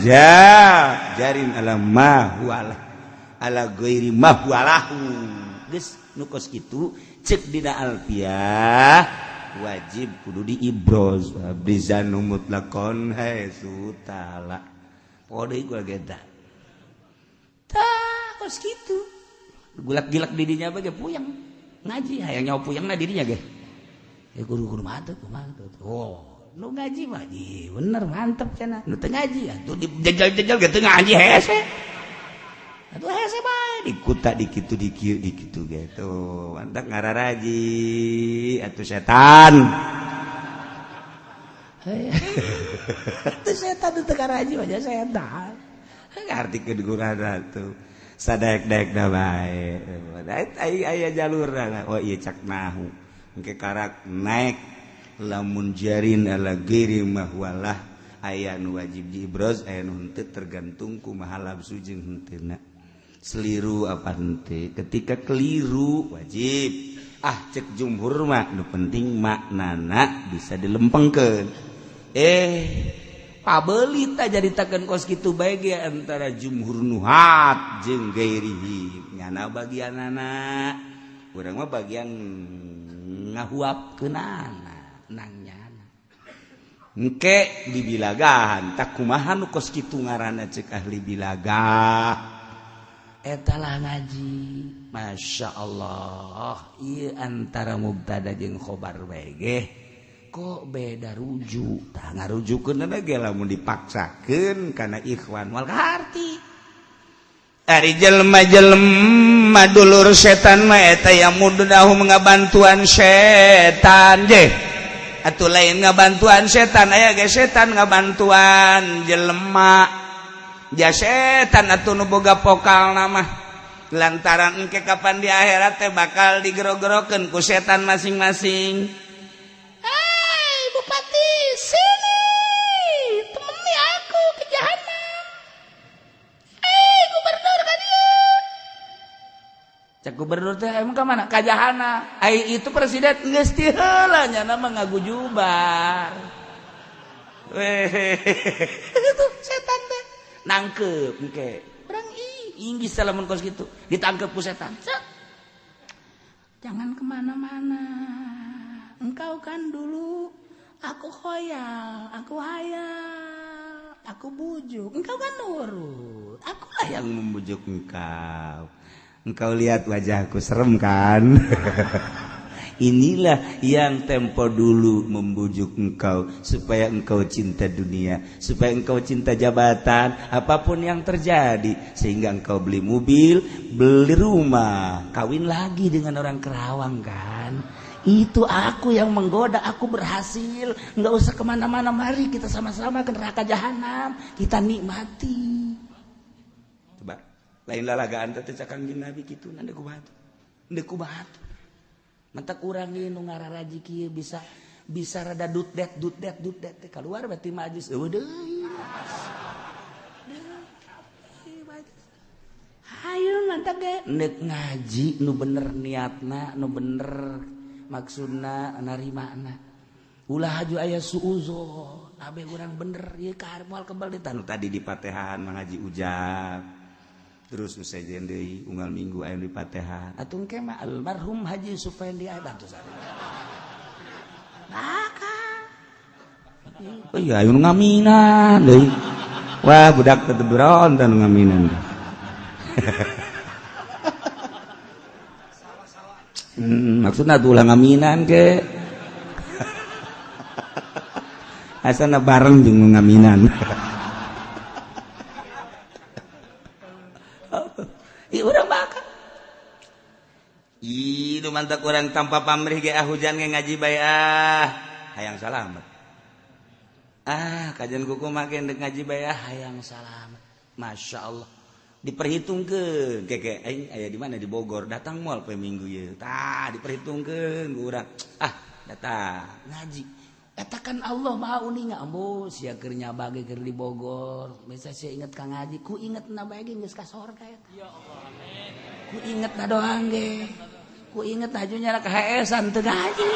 jarin alamah walah ala ghairi mahwalahu geus nu kos kitu cek dina alfiyah wajib kudu diibroz bizanu mutlaqon haitsutala pode ieu geda tah kos kitu gulak-gilak didinya bae puyang ngaji hayang nyawa puyangna didinya ge kudu mantep kumaha oh nu ngaji mah bener mantep cenah nu teu ngaji atuh dijajal-jajal ge teu ngaji hese atuh hese bae dikuta dikitu dikitu gitu mantap ngararaji atuh setan Itu setan itu karaji aja setan. Ngerti kedurana tuh. Sadaek-daek da bae. Aya jalurna. Oh iya cak nahu. Engke karak naik lamun jarin ala ghairi mahwalah aya nu wajib diibroz aya nu henteu tergantung kumaha labsu jeung henteuna. Seliru apa henteu. Ketika keliru wajib. Cek jumhur mah nu penting maknana bisa dilempengkeun. Pabelit aja ditakeun kos kitu bae ge antara jumhur nuhat jeung gairihi. Nyana bagianana urang mah bagian ngahuapkeunana nang nyana. Engke dibilagahan tak kumaha nu kos kitu ngaranna cek ahli bilagah. Eta lah ngaji. Masya Allah. Ieu antara mubtada jeung khobar bae ge kok beda rujuk. Tah ngarujukeun ge lamun dipaksakeun kana ikhwan wal harti. Ari jelema-jelema dulur setan mah eta yang mudahu ngabantuan setan je. Atuh lain ngabantuan setan aya ge setan ngabantuan jelema. Ja setan atuh nu boga pokalna mah lantaran engke kapan di akhirat teh bakal digero-gerokeun ku setan masing-masing. Hai bupati sini temani aku ke jahanam. Gubernur ka dieu. Cak gubernur teh emang ka mana? Ka jahanam. Itu presiden geus ti heula nya mah ngagujubar. Itu setan teh nangkep engke. Urang inggis salamun kos gitu ditangkep ku setan. Jangan kemana-mana. Engkau kan dulu aku khoyal, aku hayal, aku bujuk. Engkau kan nurut. Akulah yang membujuk engkau. Engkau lihat wajahku serem kan? Inilah yang tempo dulu membujuk engkau supaya engkau cinta dunia, supaya engkau cinta jabatan, apapun yang terjadi, sehingga engkau beli mobil, beli rumah, kawin lagi dengan orang Kerawang kan? Itu aku yang menggoda, aku berhasil. Nggak usah kemana-mana, mari kita sama-sama ke neraka jahanam, kita nikmati. Coba, lain lalagaan teh cakang Nabi gitu, nanti ku batu. Mantak urang ieu nu ngararaji kieu bisa rada dutdet teh keluar berarti majus eueuh deui. Hayu mantak ge neuk ngaji nu bener niatna, nu bener maksudna narimana. Ulah haju aya suuzon, abe urang bener ieu karep moal kebal ditanu tadi di Patehan mengaji ujab. Terus usahajan deui unggal minggu aya di Patehan. Atuh engke mah almarhum Haji Sufendi aya bantu sana. Maka. Oh iya anu ngaminan deui. Wah budak teh buron teh ngaminan. Maksudna tuh ulah ngaminan ke. Asana bareng jeung ngaminan. Urang bakal ieu mantak urang tanpa pamrih ge hujan ge ngaji bae hayang salamet. Kajian kuku make deuk ngaji bae hayang salamet. Masya Allah. Diperhitungkeun keke aing aya di mana di Bogor datang moal poe Minggu ieu. Tah diperhitungkeun ku urang. Datang ngaji. Eta kan Allah Maha Uninga ambo sia keur nyaba ge keur di Bogor. Bisa sia inget ka ngaji, ku ingetna bae ge geus ka sorga eta. Ya Allah amin. Ku ingetna doang ge. Ku inget hajunya ka HS-an teu ngaji.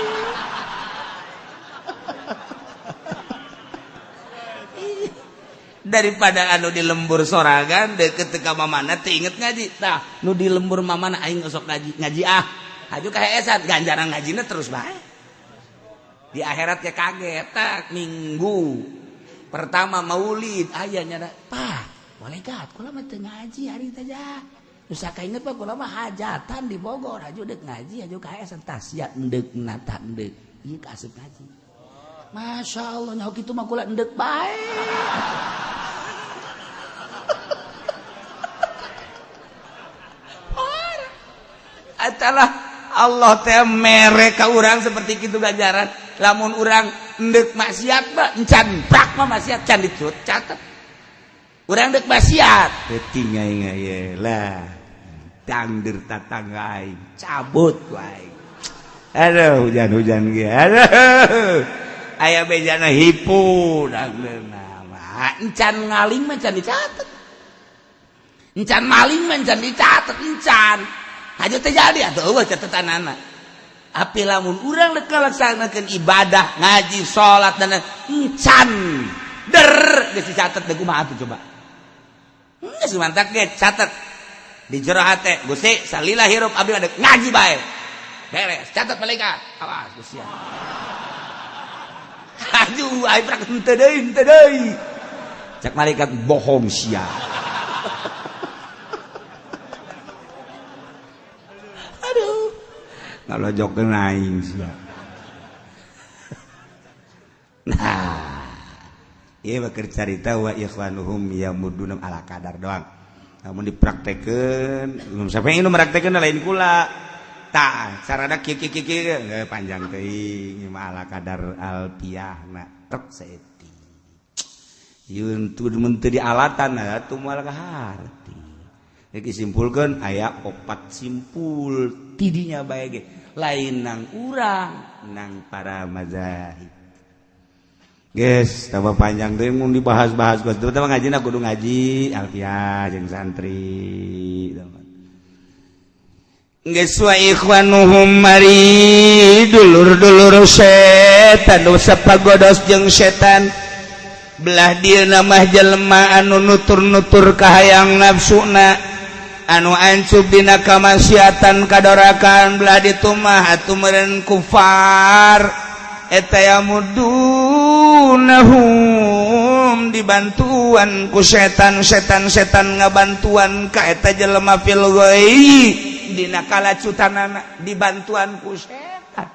Daripada anu di lembur soragan deket ka mamana teu inget ngaji. Tah, nu di lembur mamana aing sok ngaji. Ngaji haju ka HS-an ganjaran ngajina terus bae. Di akhirat ya kaget tak minggu pertama maulid ayahnya Pak boleh gak kula mah teu ngaji hari teh ja nusa kainget Pak kula mah hajatan di Bogor aju deuk ngaji aju ka haesan tas ya endek nata endek ieu kasep ngaji. Masya Allah nyaho kitu mah kula endek bae. Atalah Allah teh mere ka urang seperti kitu ganjaran. Lamun urang ndek maksiat mah encan prak mah maksiat can dicut catet urang dek maksiat teuing ngai lah tangdir tatangga aing cabut wae aduh hujan-hujan ge aduh aya bejana hipu dangdeuna mah encan ngaling mah can dicatet encan maling mah can dicatet encan haja teh jadi atuh eueuh catetanana api lamun urang rek ngalaksanakeun ibadah ngaji salat dan encan der geus dicatet deui kumaha atuh coba geus mantap ge catet di jero hate Gusti salila hirup abdi adek ngaji bae beres catet malaikat awas Gusti aduh ai prak henteu deui cak malaikat bohong sia aduh ngalojokkeun aing sia nah ieu mah keur carita wa ikhwanuhum yamuduna ala kadar doang namun dipraktekeun sampai ini meraktekeun lain kula tah carana kieu panjang teuing mah ala kadar alpiahna tek saeuti yeun teu mun teu dialatan atuh moal kaharti iki simpulkeun aya 4 simpul tidinya bae ge lain nang urang nang para mazahib guys, tambah panjang tuh yang dibahas-bahas guys. Terutama ngaji nak kudu ngaji alfiah jeung santri. Geus wa ikhwanuhum mari dulur-dulur setan nu sapagodos jeung setan. Belah dieuna mah jelema anu nutur-nutur ka hayang nafsuna, anu ancub dina kamaksiatan kadorakan belah ditu mah atuh meureun kufar. Eta yamudunahum dibantuan ku setan ngabantuan ka eta jelema fil ghoi dina kalacutanana dibantuan ku setan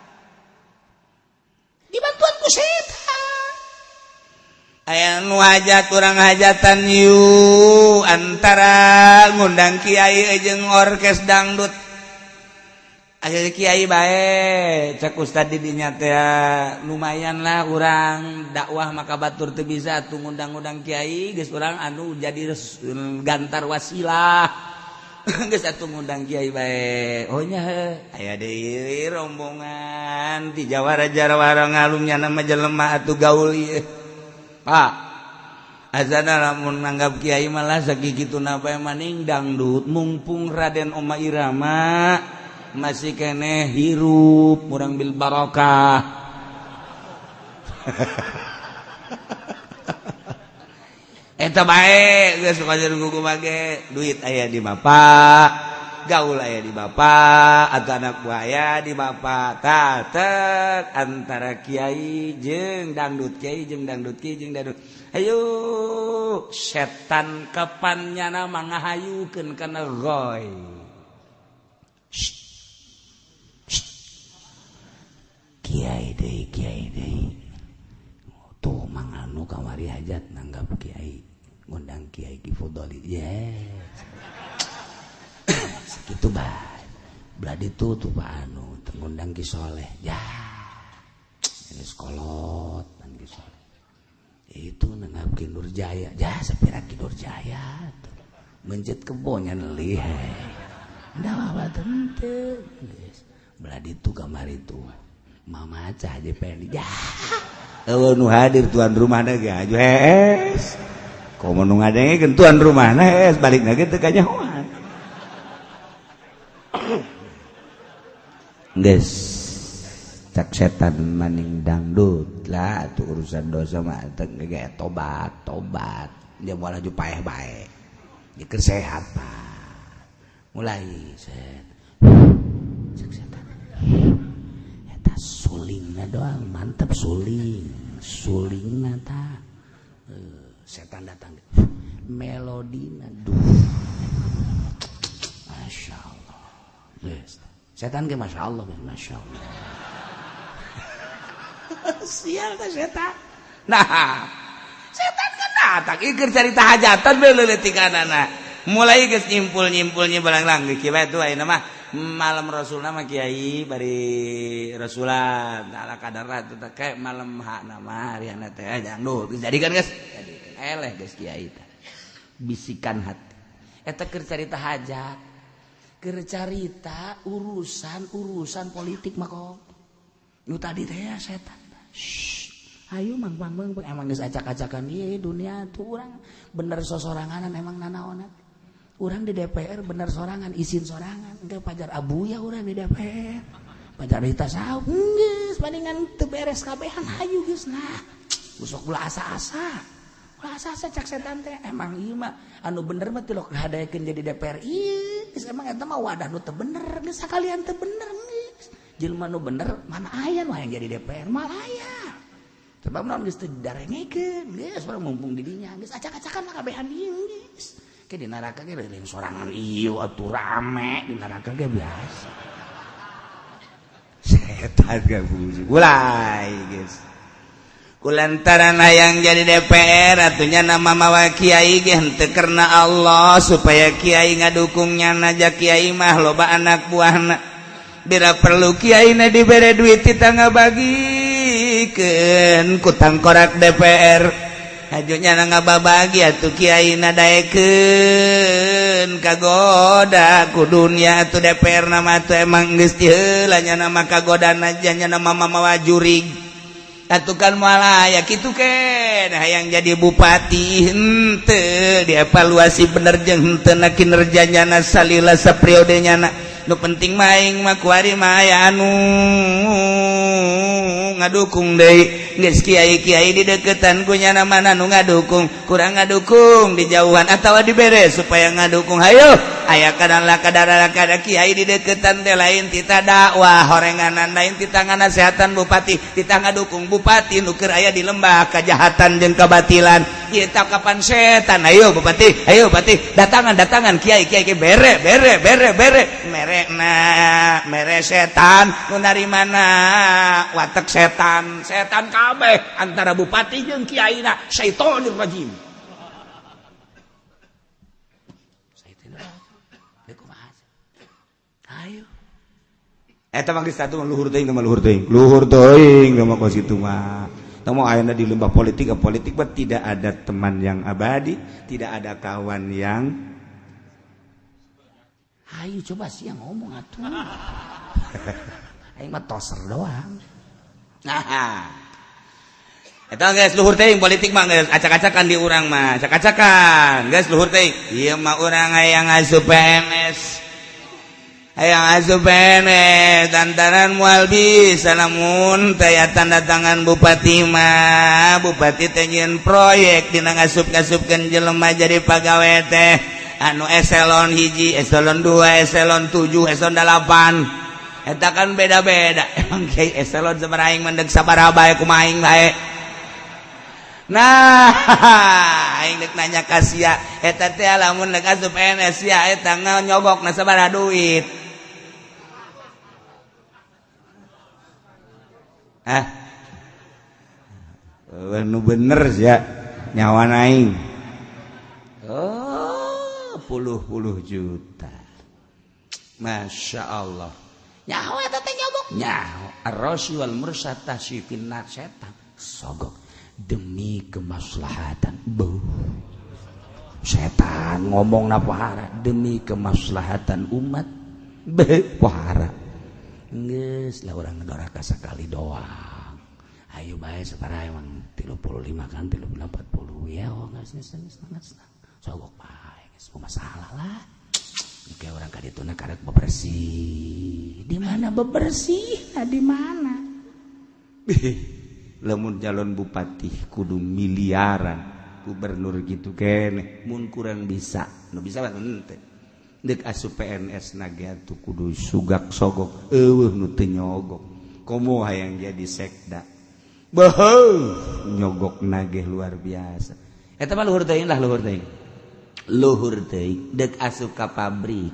aya nu hajat urang hajatan yu antara ngundang kiai jeung orkes dangdut akhirnya kiai bae cek ustad didinya teh lumayan lah urang dakwah maka batur teu bisa atuh ngundang-undang kiai geus urang anu jadi gantar wasilah geus atuh ngundang kiai bae oh nya aya deui rombongan ti jawara-jawara ngalungnya nama jelema atuh gaul ieu Pak azana lamun nanggap kiai malah sakikituna bae maning dangdut mumpung Raden Oma Irama masih kene hirup murang bil barokah eta bae geus kajar kuku mage duit aya di bapak gaul aya di bapak atau anak buah aya di bapak tatek antara kiai jeung dangdut ayo setan kapannyana mangahayukeun kana goy kiai deui tuh manganu kamari hajat nanggap kiai ngundang kiai Ki Fudoli yes segitu bae belah ditu tuh Pak anu ngundang Ki Soleh ya ini sekolot dan Ki Soleh itu nanggap Ki Nurjaya ya sapira Ki Nurjaya mencet kebonya neulih da apa teu belah ditu kamari tuh Mama Acah aja pengen ya nu hadir tuan rumahna ge aju hees komo nu ngadengekeun tuan rumahna hees balikna ge teu kanyahoan geus cak setan maning dangdut lah atuh urusan dosa mah teu ge tobat dia moal aju paeh bae dikeun sehat Pak mulai set cak setan sulingna doang mantap sulingna ta setan datang melodina duh Masya Allah yes. Setan ke Masya Allah sial ta setan nah setan kan datang ikir cerita hajatan beleuleutikanana mulai geus nyimpul-nyimpulnya balang-lang kieu bae tuh ayeuna mah malam Rasul nama Kiai bari Rasulan ala kadar itu kayak malam hak nama hari anak teh jangan jadikan guys eleh guys Kiai bisikan hati eta keur carita hajat keur carita urusan politik mah kok nu tadi teh ya setan ayo mang emang geus acak-acakan ieu dunia tuh urang bener sosoranganan emang nanaonna urang di DPR bener sorangan izin sorangan engke pajar abuya urang di DPR pajar rita saeup geus palingan teu beres kabehan hayu geus nah usok ulah asa-asa cak setan teh emang ieu mah anu bener mah tilok hadaekeun jadi DPR ieu geus emang eta mah wadah nu teu bener geus sakalian teu bener geus jelema nu bener mana aya nu hayang jadi DPR mah aya sebab naon geus teu didarengekeun geus baru mumpung di dinya geus acak-acakan mah kabehan ieu geus ke di neraka ge leureung sorangan ieu atuh rame di neraka ge biasa setan gabung ulai geus kulantaran hayang jadi DPR atunya nama mawa kiai ge henteu karena Allah supaya kiai ngadukungnya naja kiai mah loba anak buahna bila perlu kiai na dibere duit kita ngabagikeun ku tangkorak DPR hajunya na ngababagi atuh kiai na daekeun kagoda ku dunia atuh DPR nama atuh emang geus ti heula nya nama kagoda aja nya nama mawa jurig atuh kan moal aya kitu ken hayang jadi bupati henteu dievaluasi bener jeung henteu na kinerjanya salila sapriodenya na nu penting maing mah kuari mah aya anu ngadukung deui geus kiai-kiai di deketan ku nya mana nu ngadukung kurang ngadukung di jauhan atawa dibere supaya ngadukung hayo aya kadang-kadang kiai di deketan teh lain tita dakwah horenganan lain tita nganasehatan bupati tita ngadukung bupati nu keur aya di lembah kajahatan jeung kabatilan ieu tah kapan setan ayo bupati datangan kiai bere mere setan nu narimana watek setan kabeh antara bupati jeung kiaina syaitonir rajim ayo eta mah geus satu luhur teuing mah kos kitu mah tamo ayeuna di lembah politik mah tidak ada teman yang abadi tidak ada kawan yang ayo coba sih yang ngomong atuh aing mah toser doang nah eta geus luhur teuing politik mah geus acak-acakan di urang mah acak-acakan geus luhur teuing ieu mah urang hayang asup PNS lantaran moal bisa lamun taya tanda tangan bupati mah bupati teh nyieun proyek dina ngasup-ngasupkeun jelema jadi pagawe teh anu eselon 1 eselon 2 eselon 7 eselon 8 eta kan beda-beda emang kiai eselon sabaraha aing mendeg sabaraha bae kumaha aing bae nah aing dek nanya ka sia eta teh lamun dek asup PNS sia eta nyogokna sabaraha duit nu bener ya nyawa aing puluh juta Masya Allah nyawa eta teh nyogok nyawa ar-rasul wal mursad tasyifin nar setan sogok demi kemaslahatan setan ngomong pahara demi kemaslahatan umat pahara geus lah urang ngedoraka sakali doang ayo bae satara emang 35 kan 40 ya geus sogok bae geus masalah lah kayak orang kadituna karek bebersih di mana bebersih nah di mana lamun calon bupati kudu miliaran gubernur gitu kene mun kurang bisa nu bisa mah henteu dek asup PNS nage atuh kudu sugak sogok eueuh nu teu nyogok komo hayang jadi sekda nyogok nage luar biasa eta mah luhur teuing dek asup ka pabrik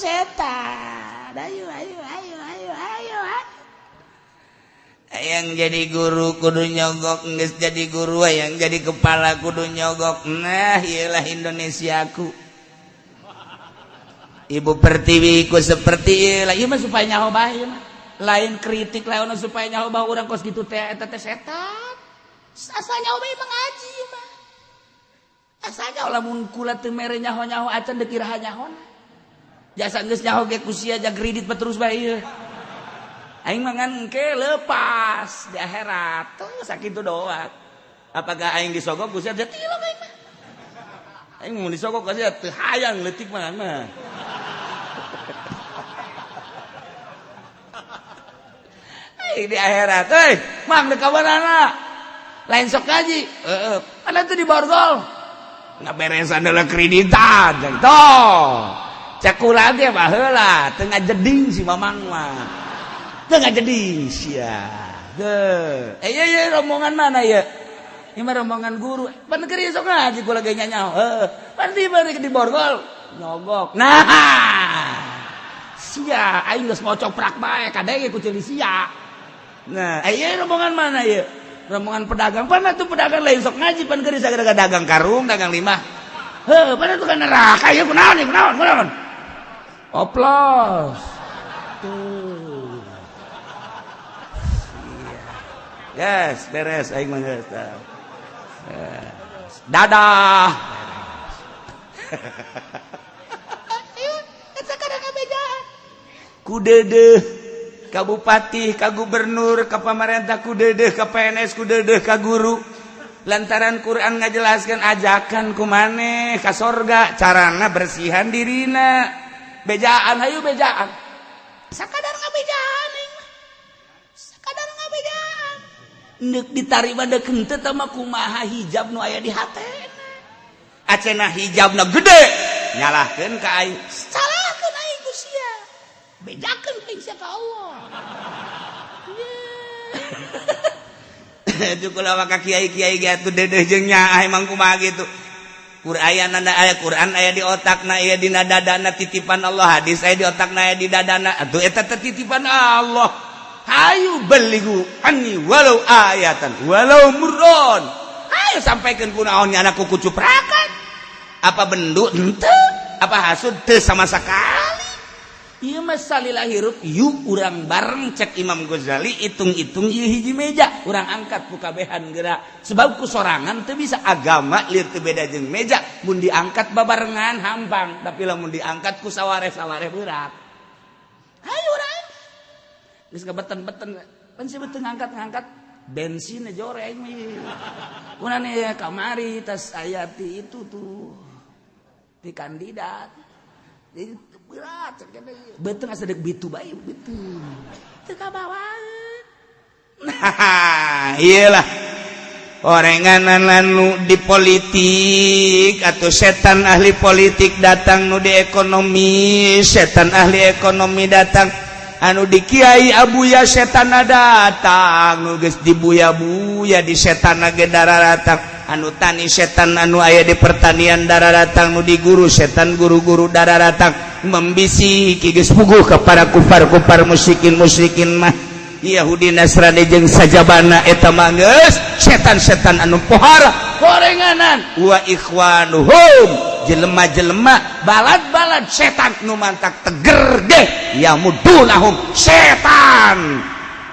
setan ayo Yang jadi guru kudu nyogok, geus jadi guru yang jadi kepala kudu nyogok. Nah, iyalah Indonesiaku. Ibu Pertiwi ku seperti ieu. Ieu mah supaya nyaho bae mah. Lain kritik lain supaya nyaho bae urang kos kitu teh eta teh setan. Asa nyaho bae mah ngaji mah. Asa nyaho lamun kula teu mere nyaho-nyaho acan deuk iraha nyahona. Jasa geus nyaho ge ku sia jag kredit terus bae ieu. Aing mangan engke lepas di akhirat tuh sakitu doang. Apakah aing disogok ku sia teh tilok aing mah. Aing mun disogok ka sia teu hayang leutik mah. Aing di akhirat euy, mang deuk ka manana? Lain sok ngaji. Heeh. Ana teh di borgol. Ngaberesan deuleu kreditan toh. Cek kula ge mah heula teu ngajeding si mamang mah. Tengah jadi sia. Iya rombongan mana ya? Ini mah rombongan guru. Pan keur sok ngaji kula ge nyanyao. Pan di borgol nyogok. Nah. Sia aing geus mocok prak bae kadenge ku ceuli sia. Nah, iya rombongan mana ya? Rombongan pedagang. Pan atuh pedagang lain sok ngaji pan keur sagara dagang karung, dagang limah. Pan atuh kan neraka ya kunaon. Oplos. Tuh. Yes, beres aing mah geus. Dadah. Eta kada ngabejaan. Ku deudeuh ka bupati, ka gubernur, ka pamarentah ku deudeuh, ka PNS ku deudeuh, ka guru. Lantaran Quran ngajelaskeun ajakan ku maneh ka sorga, carana bersihan dirina. Bejaan hayu bejaan. Sakadar ngabejaan aing mah. Sakadar ngabejaan. Neuk ditarima deuk henteu teh mah kumaha hijab nu aya di hatena. Acenah hijabna gede, nyalahkeun ka aing. Salahkeun aing ku sia. Bejakeun aing sia ka Allah. Itu kula mah ka kiai-kiai ge atuh deudeuh jeung nyaah emang kumaha gitu. Qur'an aya Quran aya di otakna aya dina dadana titipan Allah, hadis aya di otakna aya di dadana. Atuh eta teh titipan Allah. Hayu beligu anni walau ayatan walau murron. Hayu sampaikan kunaon nya anakku kucuprakan. Apa bendu henteu? Apa hasud teu sama sekali. Ieu mah salila hirup yuk urang bareng cek Imam Ghazali hitung-hitung ieu hiji meja urang angkat ku kabehan geura. Sebab ku sorangan teu bisa agama lieur teu beda jeung meja. Mun diangkat babarengan hampang, tapi lamun diangkat ku sawareh-sawareh berat. Hayu urang geus kabeten-beten pan si beuteung ngangkat bensin jore aing mah. Kunana kamari tas aya ti itu tuh. Ti kandidat. Jadi berat cenah beuteung asa deuk bitu bae beuteung. Teu kabawaeun. Nah, iyalah. Orenganan anu di politik atau setan ahli politik datang nu di ekonomi, setan ahli ekonomi datang. Anu di kiai abuya setan datang nu geus dibuya-buya di setan ge datang. Anu tani setan anu aya di pertanian datang. Nu di guru setan guru-guru datang. Membisiki geus puguh ka para kufar-kufar musyrikin mah Yahudi Nasrani jeung sajabana eta mah geus setan-setan anu pohara gorenganan wa ikhwanuhum jelema-jelema balad-balad setan nu mantak teger deh yamudunahum setan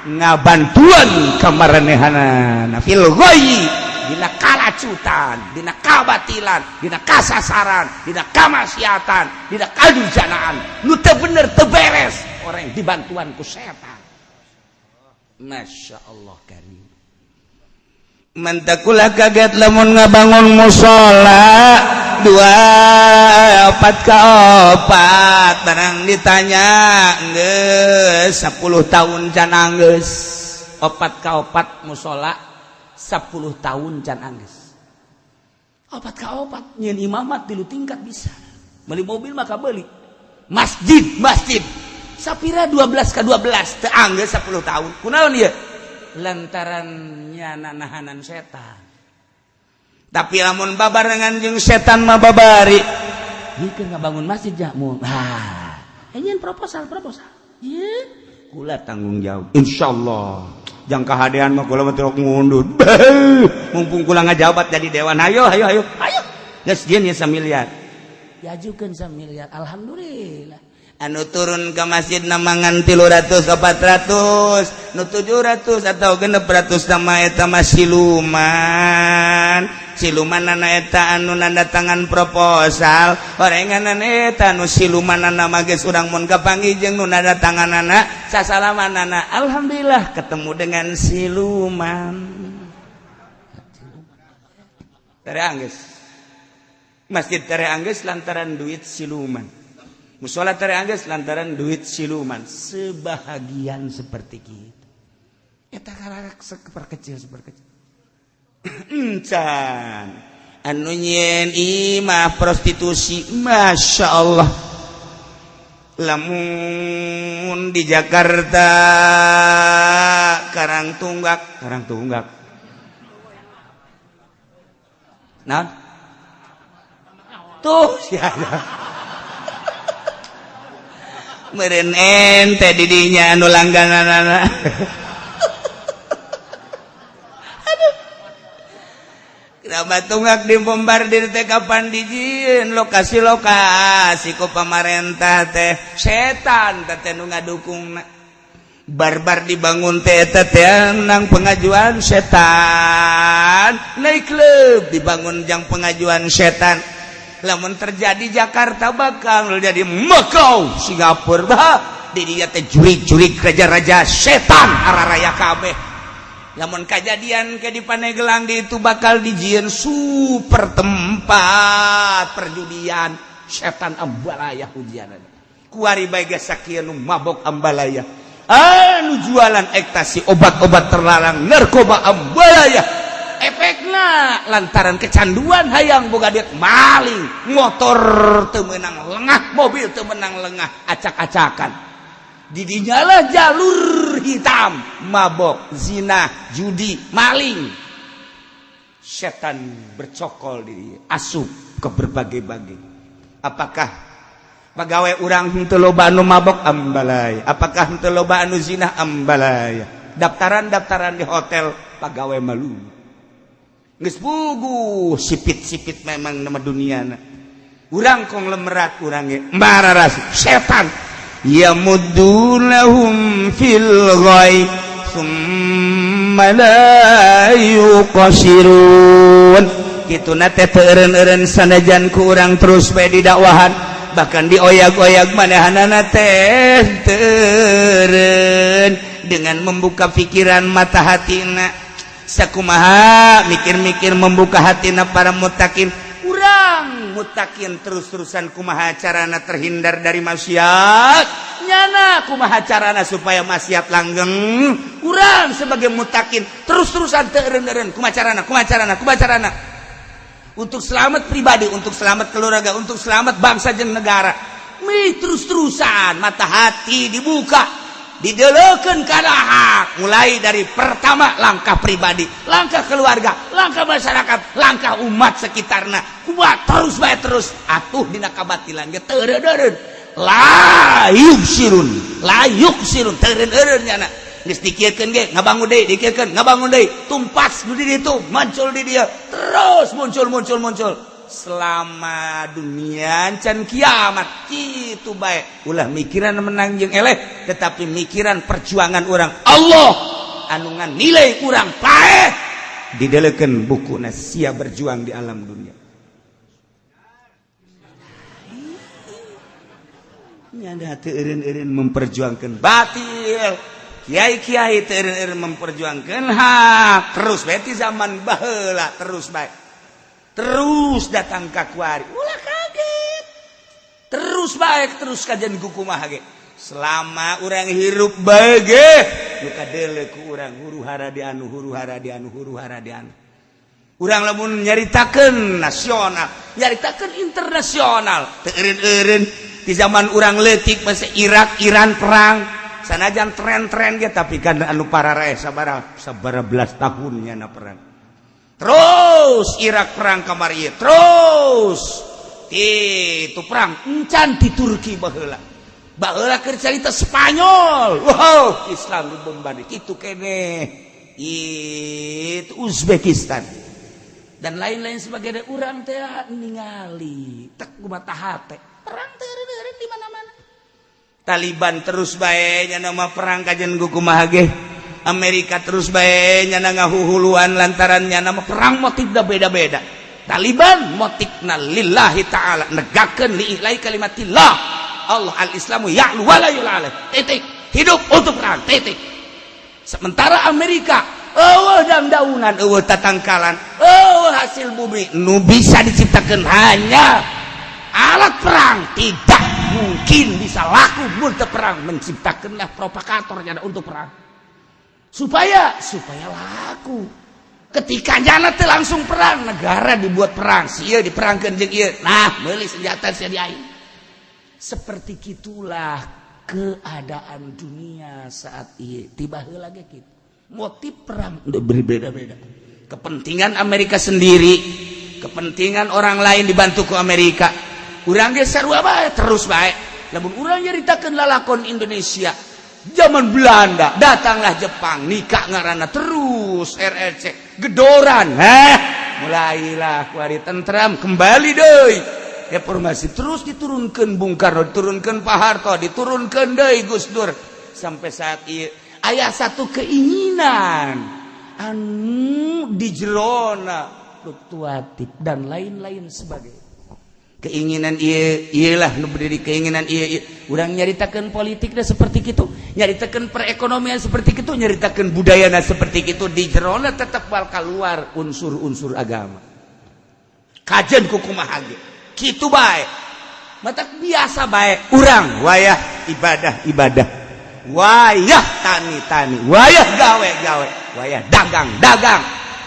ngabantuan kamaranehana fil ghayyi dina kalacutan dina kabatilan dina kasasaran dina kamaksiatan dina kadujanaan nu teu bener teu beres orang dibantuan ku setan. Masya Allah karim. Mantakulah kaget lamun ngabangun musola 24/4 barang ditanya geus 10 tahun can anggeus 4/4 musola 10 tahun can anggeus 4/4 nyeun imamat 3 tingkat bisa meuli mobil maka beli masjid sapira 12/12 teu anggeus 10 tahun kunaon ieu lantarannya nahanan setan. Tapi lamun babarengan jeung setan mah babari dikeun ngabangun masjid jamu nyeun proposal ieu kula tanggung jawab insyaallah jang kahadean mah kula mah teu ngundur mumpung kula ngajabat jadi dewan ayo geus dieun nya 1 miliar diajukeun 1 miliar alhamdulillah anu turun ke masjid namangan 300 400 nu 700 atau 600 sama eta mah siluman eta anu nanda tangan proposal orenganan eta nu silumanana mah geus urang mun kapanggih jeung nu nanda tanganana sasalamanana alhamdulillah ketemu dengan siluman tereanggeus masjid tereanggeus lantaran duit siluman musola tereanggeus lantaran duit siluman sebahagian seperti kita eta karak seperkecil encan anu nyen imah prostitusi masya Allah lamun di Jakarta Karang Tunggak nah tuh siapa meureun ente di dinya anu langgananana Kerabat Tunggak dibombardir teh kapan dijieun lokasi ku pamarentah teh setan teh nu ngadukungna barbar dibangun teh eta teh nang pengajuan setan naik klub dibangun jang pengajuan setan lamun terjadi Jakarta bakal jadi Macau Singapura bah di dia teh jurig-jurig raja-raja setan araraya kabeh lamun kejadian ke di Paneglang di itu bakal dijieun super tempat perjudian setan ambalaya hujanan kuari bae geus sakieu nu mabok ambalaya anu jualan ekstasi obat-obat terlarang narkoba ambalaya efekna lantaran kecanduan hayang boga duit maling motor teu meunang lengah mobil teu meunang lengah acak-acakan didinyalah jalur hitam mabok zina judi maling setan bercokol di asup ke berbagai-bagai apakah pegawai urang henteu loba anu mabok ambalaya apakah henteu loba anu zina ambalaya daftaran di hotel pegawai malu geus puguh sipit-sipit memang nama duniana urang kong lemerat urang ge mararas setan yamuddunahum fil ghaib summa la yuqsirun kituna teh teu eureun-eureun sanajan ku urang terus bae di dakwahan bahkan dioyag-oyag manahanana teh teu eureun dengan membuka pikiran mata hatina sakumaha mikir-mikir membuka hatina para muttaqin urang mutakin terus-terusan kumaha carana terhindar dari maksiat nyana kumaha carana supaya maksiat langgeng urang sebagai mutakin terus-terusan teu eureun-eureun kumaha carana untuk selamat pribadi untuk selamat keluarga untuk selamat bangsa jeung negara mi terus-terusan mata hati dibuka didelekeun kana hak mulai dari pertama langkah pribadi langkah keluarga langkah masyarakat langkah umat sekitarna kuat terus bae terus atuh dina kabatilan ge teu eureun la yuksirun teu eureun nyana geus dikiekeun ge ngabangun deui tumpas nu di ditu muncul di dia terus muncul selama dunia can kiamat kitu bae ulah mikiran menang jeung eleh tetapi mikiran perjuangan orang Allah anu nganilai urang paeh didelekeun bukuna sia berjuang di alam dunia nyanda teu eureun-eureun memperjuangkeun batil kiai-kiai teu eureun-eureun memperjuangkeun hak terus bae ti zaman baheula terus bae terus datang ka kuari ulah kaget terus baik terus kajian kukumaha ge selama urang hirup bae ge nu kadeuleu ku urang huru hara di anu urang lamun nyaritakeun nasional nyaritakeun internasional teu eureun-eureun di zaman urang leutik masih Iran perang sanajan tren-tren ge tapi kan anu pararae sabaraha belas tahunnya na perang terus Irak perang kamari terus itu perang encan di Turki baheula baheula keur carita Spanyol. Wow, Islam dibombardir kitu keneh. Itu Uzbekistan dan lain-lain sebagainya. Urang teh ningali tek kumaha teh perang teh eureun di mana-mana. Taliban terus bae nya nama perang kajen kumaha ge. Amerika terus bae nya ngahuhuluan lantaran nya nama perang motifna beda-beda. Taliban motifna lillahi ta'ala, negakeun liilahi kalimatillah. Allah al-Islamu ya'lu wa la yu'la. Titik. Hidup untuk perang. Titik. Sementara Amerika daunan, tatangkalan, hasil bumi nu bisa diciptakan hanya alat perang. Tidak mungkin bisa laku untuk perang. Menciptakanlah propagatornya untuk perang supaya laku. Ketika nyana teh langsung perang, negara dibuat perang, sia diperangkeun jeung ieu, nah meuli senjata sia diaing. Seperti gitulah keadaan dunia saat ini. Tiba heula ge kitu. Motif perang udah berbeda-beda. Kepentingan Amerika sendiri, kepentingan orang lain dibantu ke Amerika. Urang ge sarua bae terus bae. Lamun urang nyaritakeun lalakon Indonesia zaman Belanda, datanglah Jepang, nikah ngaranna terus RRC gedoran. Mulailah kuari tentram kembali deui. Reformasi terus diturunkan Bung Karno, diturunkan Pak Harto, diturunkan deui Gus Dur sampai saat ini. Aya satu keinginan anu di jerona fluktuatif dan lain-lain sebagainya. Keinginan iyalah nu berdiri keinginan iya. Urang nyaritakeun politiknya seperti itu, nyaritakeun perekonomian seperti itu, nyaritakeun budayana seperti itu. Di jerona tetap bakal keluar unsur-unsur agama. Kajen ku kumaha ge. Kitu bae. Matak biasa bae urang wayah ibadah. Wayah tani, wayah gawe, wayah dagang.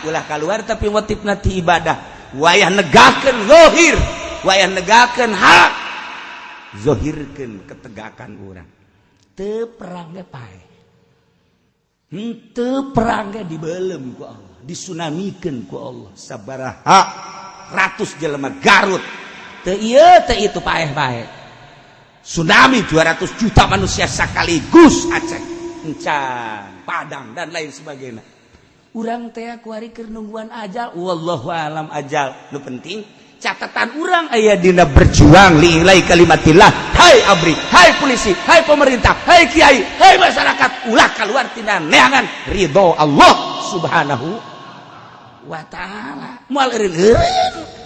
Ulah keluar tapi motifna ti ibadah. Wayah negakeun zahir, wayah negakeun hak. Zahirkeun ketegakan urang. Teu perang ge pae. Teu perang ge dibeulem ku Allah, disunamikeun ku Allah. Sabaraha ratus jelema Garut. Teu ieu teu itu paeh-paeh. Tsunami 200 juta manusia sekaligus Aceh, Encan, Padang dan lain sebagainya. Urang teh kuari keur nungguan ajal, wallahu alam ajal. Nu penting catatan urang aya dina berjuang lillahi kalimatillah. Hai abri, hai polisi, hai pemerintah, hai kiai, hai masyarakat, ulah keluar tina neangan ridho Allah Subhanahu wa taala. Moal eureun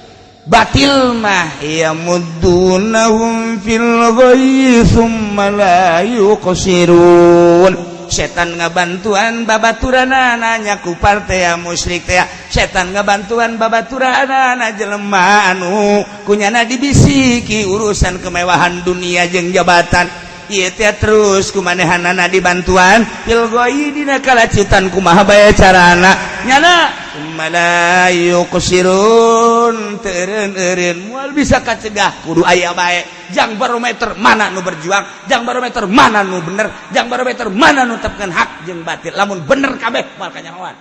batil mah ya muddunahum fil ghayyi tsumma la yuqsirun. Setan ngabantuan babaturanana nya ku partai musyrik teh. Setan ngabantuan babaturanana jelema anu kunyana dibisiki urusan kemewahan dunia jeung jabatan. Ieu teh terus kumanehanana dibantuan fil ghayyi dina kalacutan kumaha bae carana nyana malayu kusirun teureun moal bisa kacegah kudu aya bae jang barometer mana nu berjuang, jang barometer mana nu bener, jang barometer mana nu tepkeun hak jeung batil. Lamun bener kabeh moal kanyahoan,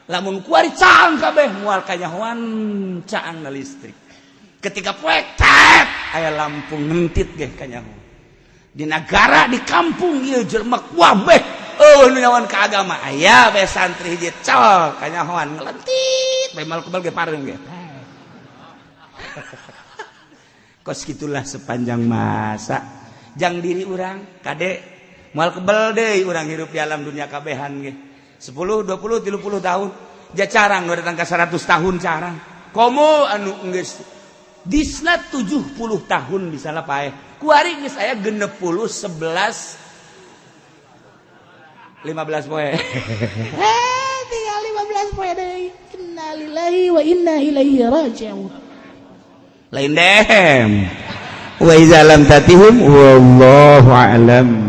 lamun kuari caang kabeh moal kanyahoan caang na listrik. Ketika poek tet aya lampu ngentit ge kanyahoan. Di negara di kampung ieu jelema kabeh nu nyawan ka agama aya bae santri hiji col kanyahoan ngelentit bae mal kebal ge pareung ge. Kos gitulah sepanjang masa jang diri urang kade moal kebal deui urang hirup di alam dunia kabehan ge 10 20 30 tahun ja carang nu datang ka 100 tahun carang komo anu geus disna 70 tahun misalna paeh kuari geus aya 60 11 15 poe. Tinggal 15 poe deui. Innalillahi wa inna ilaihi raji'un. Lain dem. Wa iza lam tatihum wallahu a'lam.